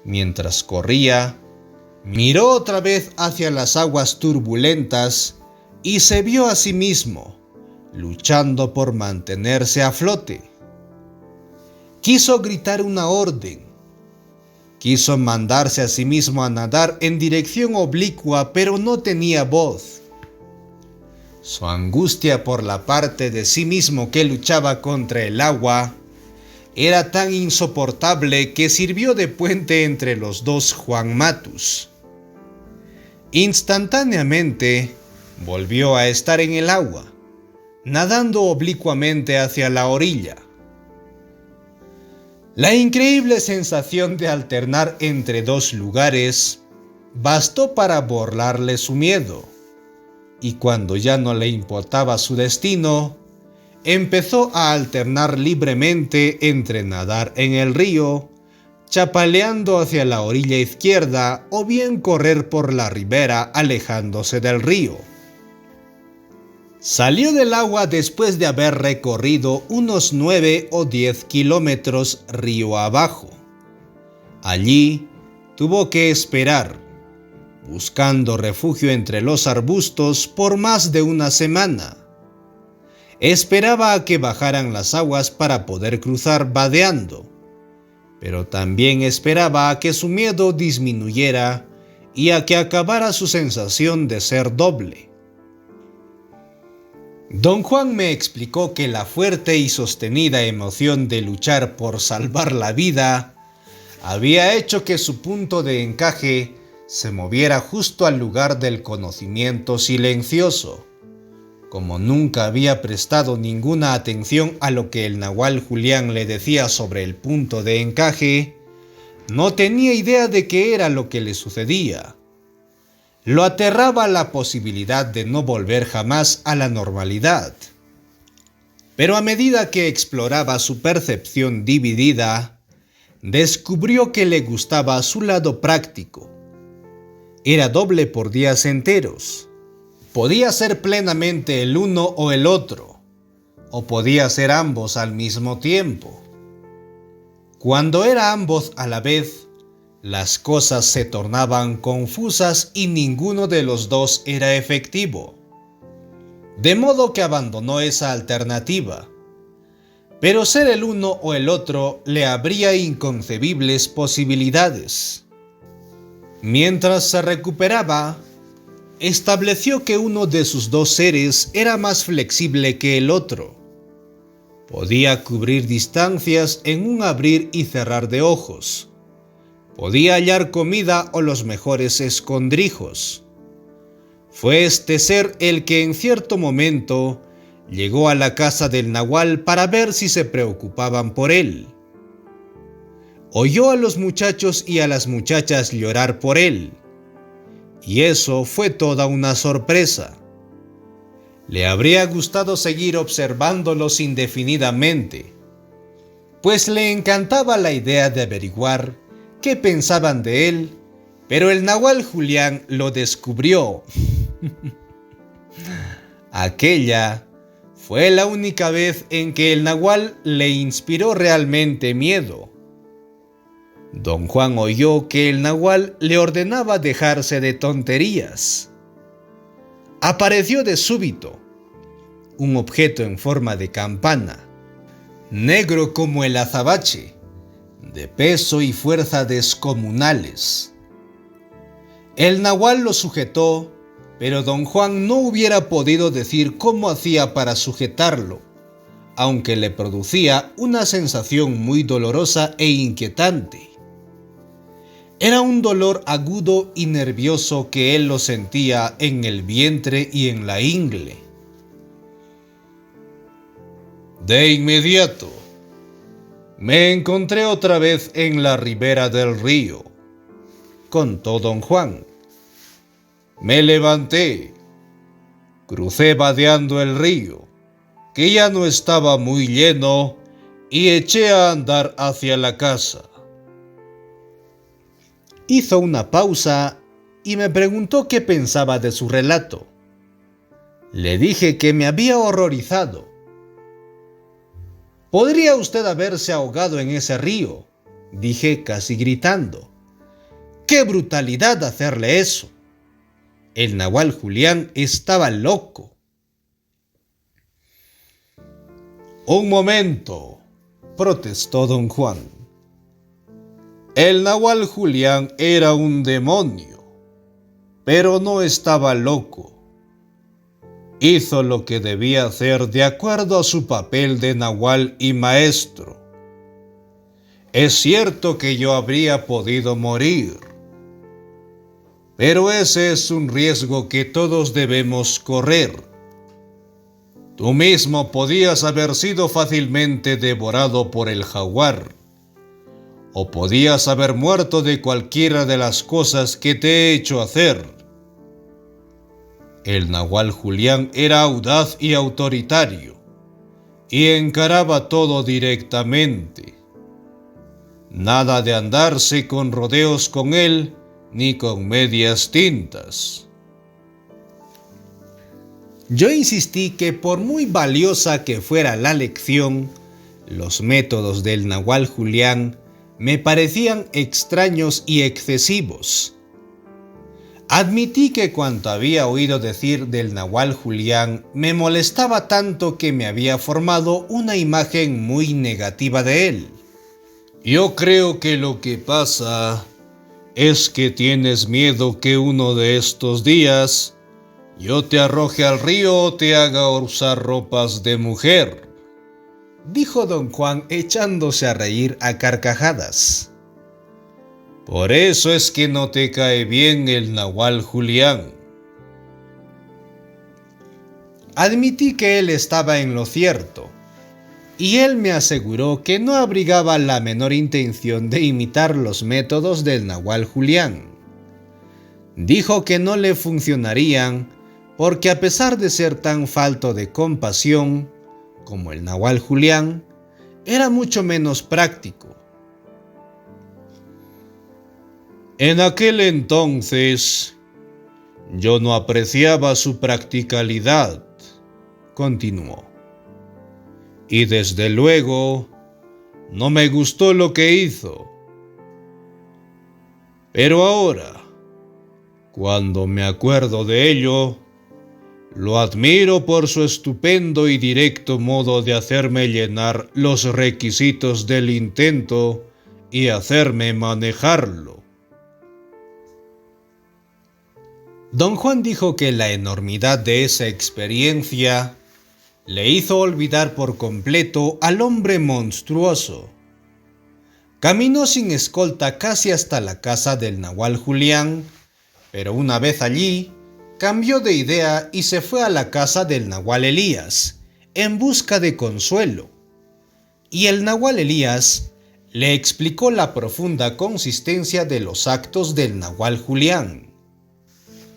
Mientras corría, miró otra vez hacia las aguas turbulentas y se vio a sí mismo, luchando por mantenerse a flote. Quiso gritar una orden. Quiso mandarse a sí mismo a nadar en dirección oblicua, pero no tenía voz. Su angustia por la parte de sí mismo que luchaba contra el agua era tan insoportable que sirvió de puente entre los dos Juan Matus. Instantáneamente volvió a estar en el agua, nadando oblicuamente hacia la orilla. La increíble sensación de alternar entre dos lugares bastó para borrarle su miedo, y cuando ya no le importaba su destino, empezó a alternar libremente entre nadar en el río, chapaleando hacia la orilla izquierda, o bien correr por la ribera alejándose del río. Salió del agua después de haber recorrido unos 9 o 10 kilómetros río abajo. Allí tuvo que esperar, buscando refugio entre los arbustos por más de una semana. Esperaba a que bajaran las aguas para poder cruzar vadeando, pero también esperaba a que su miedo disminuyera y a que acabara su sensación de ser doble. Don Juan me explicó que la fuerte y sostenida emoción de luchar por salvar la vida había hecho que su punto de encaje se moviera justo al lugar del conocimiento silencioso, Como nunca había prestado ninguna atención a lo que el nahual Julián le decía sobre el punto de encaje, no tenía idea de qué era lo que le sucedía. Lo aterraba la posibilidad de no volver jamás a la normalidad. Pero a medida que exploraba su percepción dividida, descubrió que le gustaba su lado práctico. Era doble por días enteros. Podía ser plenamente el uno o el otro, o podía ser ambos al mismo tiempo. Cuando era ambos a la vez, las cosas se tornaban confusas y ninguno de los dos era efectivo. De modo que abandonó esa alternativa. Pero ser el uno o el otro le abría inconcebibles posibilidades. Mientras se recuperaba, estableció que uno de sus dos seres era más flexible que el otro. Podía cubrir distancias en un abrir y cerrar de ojos. Podía hallar comida o los mejores escondrijos. Fue este ser el que en cierto momento llegó a la casa del nahual para ver si se preocupaban por él. Oyó a los muchachos y a las muchachas llorar por él, y eso fue toda una sorpresa. Le habría gustado seguir observándolos indefinidamente, pues le encantaba la idea de averiguar qué pensaban de él, pero el nahual Julián lo descubrió. Aquella fue la única vez en que el nahual le inspiró realmente miedo. Don Juan oyó que el nahual le ordenaba dejarse de tonterías. Apareció de súbito un objeto en forma de campana, negro como el azabache, de peso y fuerza descomunales. El nahual lo sujetó, pero don Juan no hubiera podido decir cómo hacía para sujetarlo, aunque le producía una sensación muy dolorosa e inquietante. Era un dolor agudo y nervioso que él lo sentía en el vientre y en la ingle. De inmediato, me encontré otra vez en la ribera del río, contó don Juan. Me levanté, crucé vadeando el río, que ya no estaba muy lleno, y eché a andar hacia la casa. Hizo una pausa y me preguntó qué pensaba de su relato. Le dije que me había horrorizado. «¿Podría usted haberse ahogado en ese río?», dije casi gritando. «¡Qué brutalidad hacerle eso!». El nahual Julián estaba loco. «Un momento», protestó don Juan. El nahual Julián era un demonio, pero no estaba loco. Hizo lo que debía hacer de acuerdo a su papel de nahual y maestro. Es cierto que yo habría podido morir, pero ese es un riesgo que todos debemos correr. Tú mismo podías haber sido fácilmente devorado por el jaguar, o podías haber muerto de cualquiera de las cosas que te he hecho hacer. El nahual Julián era audaz y autoritario, y encaraba todo directamente. Nada de andarse con rodeos con él, ni con medias tintas. Yo insistí que por muy valiosa que fuera la lección, los métodos del nahual Julián me parecían extraños y excesivos. Admití que cuanto había oído decir del nahual Julián me molestaba tanto que me había formado una imagen muy negativa de él. Yo creo que lo que pasa es que tienes miedo que uno de estos días yo te arroje al río o te haga usar ropas de mujer, dijo don Juan echándose a reír a carcajadas. Por eso es que no te cae bien el nahual Julián. Admití que él estaba en lo cierto, y él me aseguró que no abrigaba la menor intención de imitar los métodos del Nahual Julián. Dijo que no le funcionarían porque a pesar de ser tan falto de compasión como el Nahual Julián, era mucho menos práctico. En aquel entonces, yo no apreciaba su practicalidad, continuó. Y desde luego, no me gustó lo que hizo. Pero ahora, cuando me acuerdo de ello, lo admiro por su estupendo y directo modo de hacerme llenar los requisitos del intento y hacerme manejarlo. Don Juan dijo que la enormidad de esa experiencia le hizo olvidar por completo al hombre monstruoso. Caminó sin escolta casi hasta la casa del Nahual Julián, pero una vez allí, cambió de idea y se fue a la casa del Nahual Elías, en busca de consuelo. Y el Nahual Elías le explicó la profunda consistencia de los actos del Nahual Julián.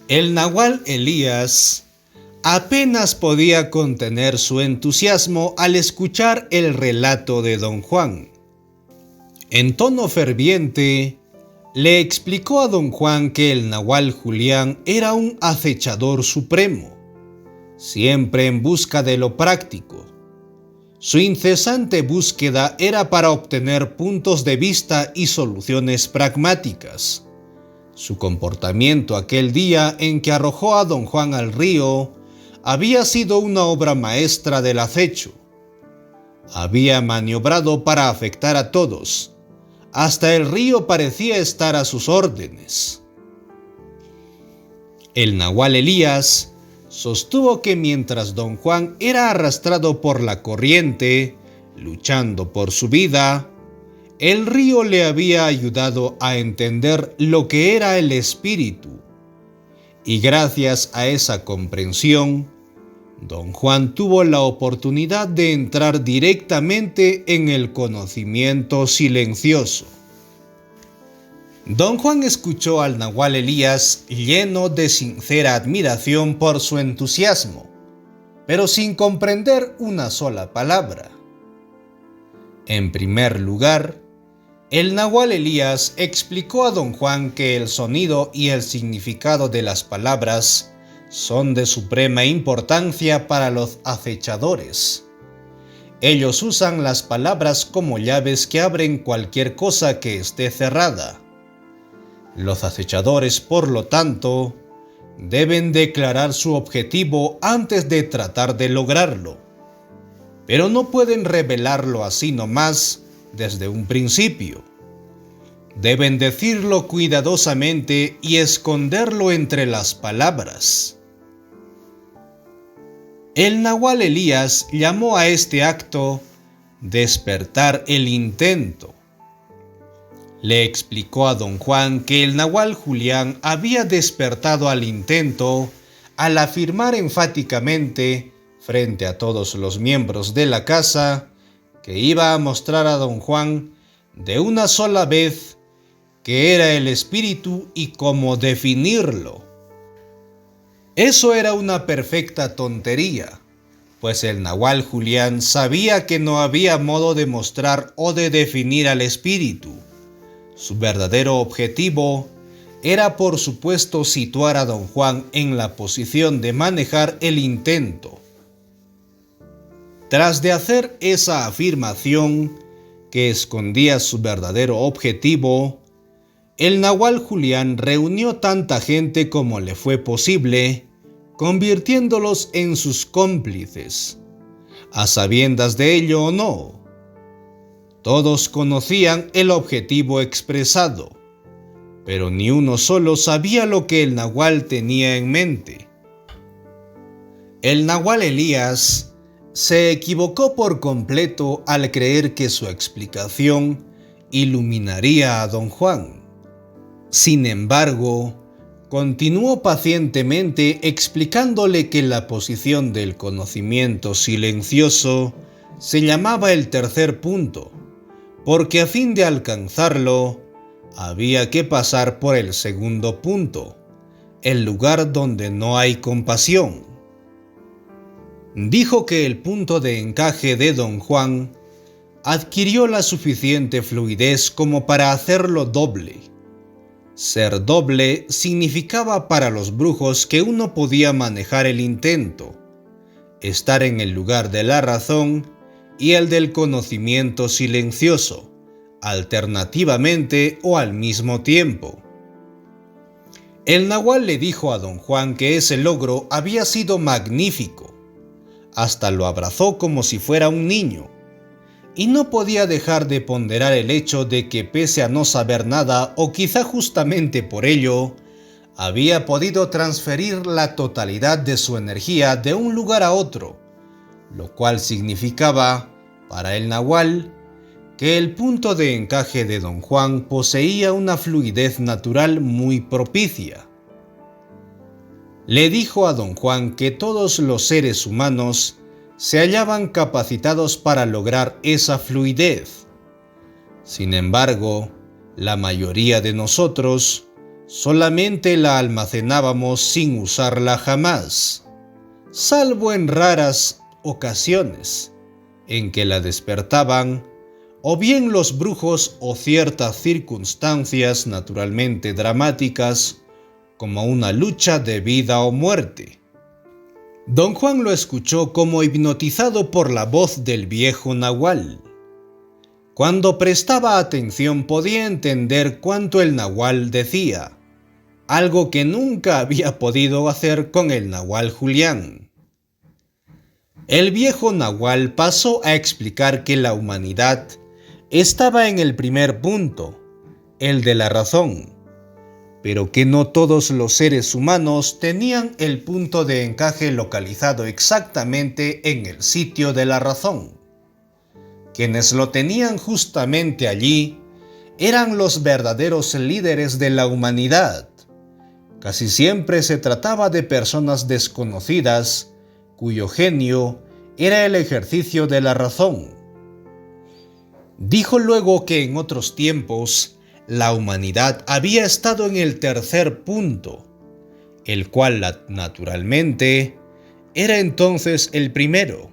El Nahual Elías apenas podía contener su entusiasmo al escuchar el relato de don Juan. En tono ferviente, le explicó a don Juan que el Nahual Julián era un acechador supremo, siempre en busca de lo práctico. Su incesante búsqueda era para obtener puntos de vista y soluciones pragmáticas. Su comportamiento aquel día en que arrojó a don Juan al río había sido una obra maestra del acecho. Había maniobrado para afectar a todos. Hasta el río parecía estar a sus órdenes. El Nahual Elías sostuvo que mientras don Juan era arrastrado por la corriente, luchando por su vida, el río le había ayudado a entender lo que era el espíritu. Y gracias a esa comprensión, don Juan tuvo la oportunidad de entrar directamente en el conocimiento silencioso. Don Juan escuchó al Nahual Elías lleno de sincera admiración por su entusiasmo, pero sin comprender una sola palabra. En primer lugar, el Nahual Elías explicó a don Juan que el sonido y el significado de las palabras son de suprema importancia para los acechadores. Ellos usan las palabras como llaves que abren cualquier cosa que esté cerrada. Los acechadores, por lo tanto, deben declarar su objetivo antes de tratar de lograrlo, pero no pueden revelarlo así nomás desde un principio. Deben decirlo cuidadosamente y esconderlo entre las palabras. El Nahual Elías llamó a este acto despertar el intento. Le explicó a don Juan que el Nahual Julián había despertado al intento al afirmar enfáticamente frente a todos los miembros de la casa que iba a mostrar a don Juan de una sola vez qué era el espíritu y cómo definirlo. Eso era una perfecta tontería, pues el Nahual Julián sabía que no había modo de mostrar o de definir al espíritu. Su verdadero objetivo era, por supuesto, situar a don Juan en la posición de manejar el intento. Tras de hacer esa afirmación que escondía su verdadero objetivo, el Nahual Julián reunió tanta gente como le fue posible, convirtiéndolos en sus cómplices, a sabiendas de ello o no. Todos conocían el objetivo expresado, pero ni uno solo sabía lo que el Nahual tenía en mente. El Nahual Elías se equivocó por completo al creer que su explicación iluminaría a don Juan. Sin embargo, continuó pacientemente explicándole que la posición del conocimiento silencioso se llamaba el tercer punto, porque a fin de alcanzarlo, había que pasar por el segundo punto, el lugar donde no hay compasión. Dijo que el punto de encaje de Don Juan adquirió la suficiente fluidez como para hacerlo doble. Ser doble significaba para los brujos que uno podía manejar el intento, estar en el lugar de la razón y el del conocimiento silencioso, alternativamente o al mismo tiempo. El nahual le dijo a Don Juan que ese logro había sido magnífico. Hasta lo abrazó como si fuera un niño, y no podía dejar de ponderar el hecho de que pese a no saber nada, o quizá justamente por ello, había podido transferir la totalidad de su energía de un lugar a otro, lo cual significaba, para el nahual, que el punto de encaje de Don Juan poseía una fluidez natural muy propicia. Le dijo a Don Juan que todos los seres humanos se hallaban capacitados para lograr esa fluidez. Sin embargo, la mayoría de nosotros solamente la almacenábamos sin usarla jamás, salvo en raras ocasiones en que la despertaban o bien los brujos o ciertas circunstancias naturalmente dramáticas, como una lucha de vida o muerte. Don Juan lo escuchó como hipnotizado por la voz del viejo nahual. Cuando prestaba atención podía entender cuánto el nahual decía, algo que nunca había podido hacer con el nahual Julián. El viejo nahual pasó a explicar que la humanidad estaba en el primer punto, el de la razón, pero que no todos los seres humanos tenían el punto de encaje localizado exactamente en el sitio de la razón. Quienes lo tenían justamente allí eran los verdaderos líderes de la humanidad. Casi siempre se trataba de personas desconocidas, cuyo genio era el ejercicio de la razón. Dijo luego que en otros tiempos la humanidad había estado en el tercer punto, el cual naturalmente era entonces el primero,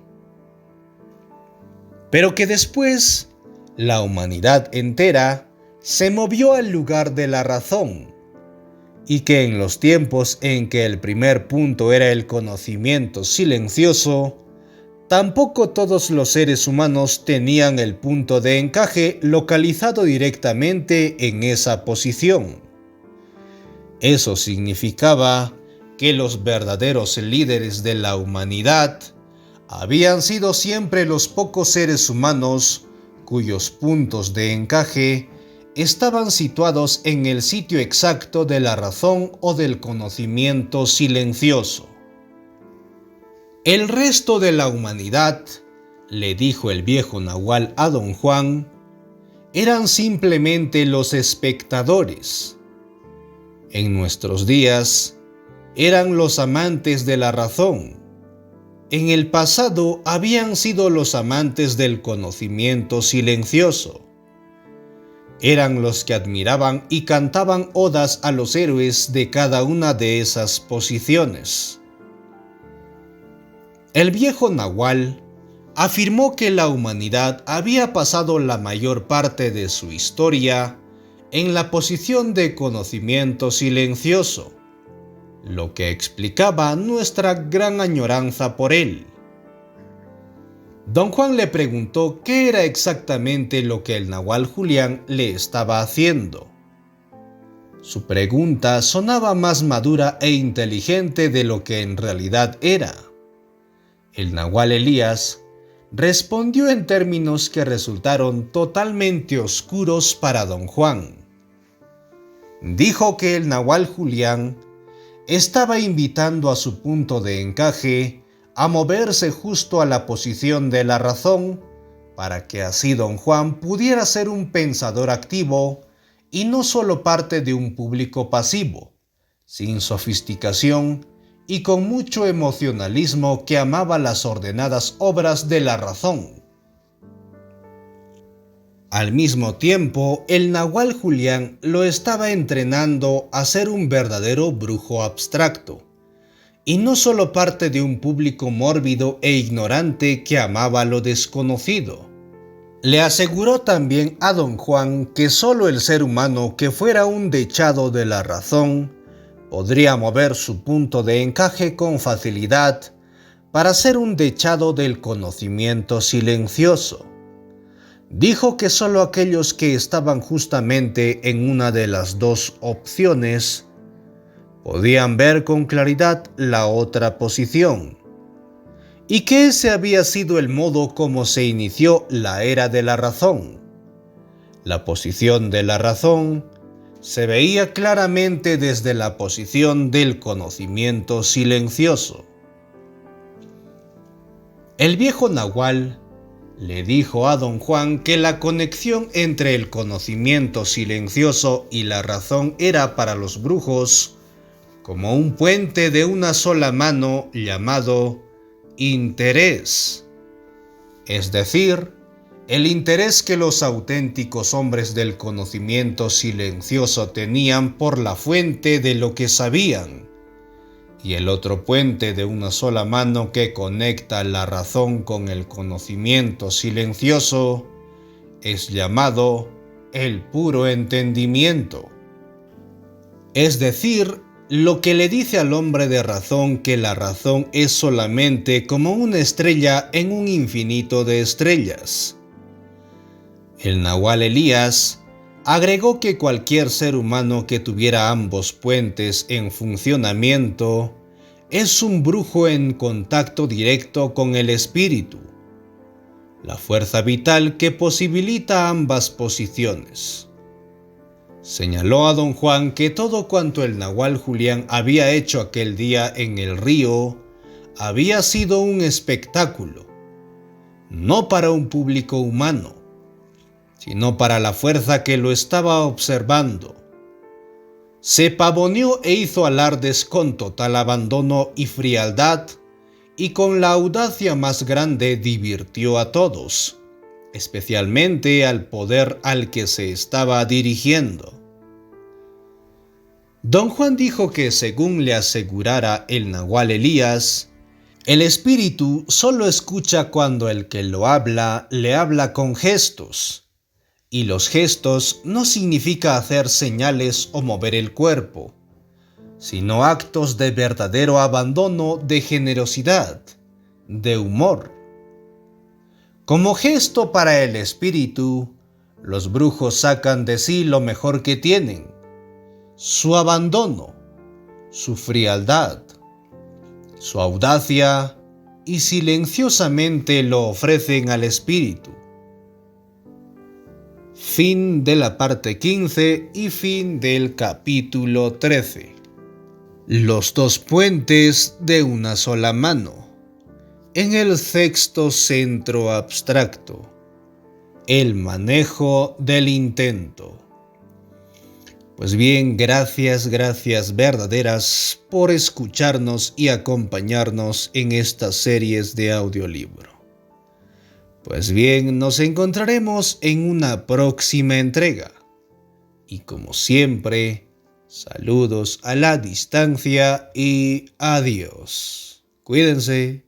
pero que después la humanidad entera se movió al lugar de la razón, y que en los tiempos en que el primer punto era el conocimiento silencioso, tampoco todos los seres humanos tenían el punto de encaje localizado directamente en esa posición. Eso significaba que los verdaderos líderes de la humanidad habían sido siempre los pocos seres humanos cuyos puntos de encaje estaban situados en el sitio exacto de la razón o del conocimiento silencioso. El resto de la humanidad, le dijo el viejo nahual a Don Juan, eran simplemente los espectadores. En nuestros días, eran los amantes de la razón. En el pasado habían sido los amantes del conocimiento silencioso. Eran los que admiraban y cantaban odas a los héroes de cada una de esas posiciones. El viejo nahual afirmó que la humanidad había pasado la mayor parte de su historia en la posición de conocimiento silencioso, lo que explicaba nuestra gran añoranza por él. Don Juan le preguntó qué era exactamente lo que el nahual Julián le estaba haciendo. Su pregunta sonaba más madura e inteligente de lo que en realidad era. El nahual Elías respondió en términos que resultaron totalmente oscuros para Don Juan. Dijo que el nahual Julián estaba invitando a su punto de encaje a moverse justo a la posición de la razón, para que así Don Juan pudiera ser un pensador activo y no solo parte de un público pasivo, sin sofisticación y con mucho emocionalismo que amaba las ordenadas obras de la razón. Al mismo tiempo, el nahual Julián lo estaba entrenando a ser un verdadero brujo abstracto, y no solo parte de un público mórbido e ignorante que amaba lo desconocido. Le aseguró también a don Juan que solo el ser humano que fuera un dechado de la razón podría mover su punto de encaje con facilidad para ser un dechado del conocimiento silencioso. Dijo que solo aquellos que estaban justamente en una de las dos opciones podían ver con claridad la otra posición, y que ese había sido el modo como se inició la era de la razón. La posición de la razón se veía claramente desde la posición del conocimiento silencioso. El viejo nahual le dijo a don Juan que la conexión entre el conocimiento silencioso y la razón era para los brujos como un puente de una sola mano llamado interés, es decir, el interés que los auténticos hombres del conocimiento silencioso tenían por la fuente de lo que sabían, y el otro puente de una sola mano que conecta la razón con el conocimiento silencioso es llamado el puro entendimiento, es decir, lo que le dice al hombre de razón que la razón es solamente como una estrella en un infinito de estrellas. El nahual Elías agregó que cualquier ser humano que tuviera ambos puentes en funcionamiento es un brujo en contacto directo con el espíritu, la fuerza vital que posibilita ambas posiciones. Señaló a don Juan que todo cuanto el nahual Julián había hecho aquel día en el río había sido un espectáculo, no para un público humano, sino para la fuerza que lo estaba observando. Se pavoneó e hizo alardes con total abandono y frialdad, y con la audacia más grande divirtió a todos, especialmente al poder al que se estaba dirigiendo. Don Juan dijo que, según le asegurara el nahual Elías, el espíritu solo escucha cuando el que lo habla le habla con gestos, y los gestos no significa hacer señales o mover el cuerpo, sino actos de verdadero abandono, de generosidad, de humor. Como gesto para el espíritu, los brujos sacan de sí lo mejor que tienen, su abandono, su frialdad, su audacia, y silenciosamente lo ofrecen al espíritu. Fin de la parte 15 y fin del capítulo 13. Los dos puentes de una sola mano. En el sexto centro abstracto. El manejo del intento. Pues bien, gracias verdaderas por escucharnos y acompañarnos en estas series de audiolibro. Pues bien, nos encontraremos en una próxima entrega. Y como siempre, saludos a la distancia y adiós. Cuídense.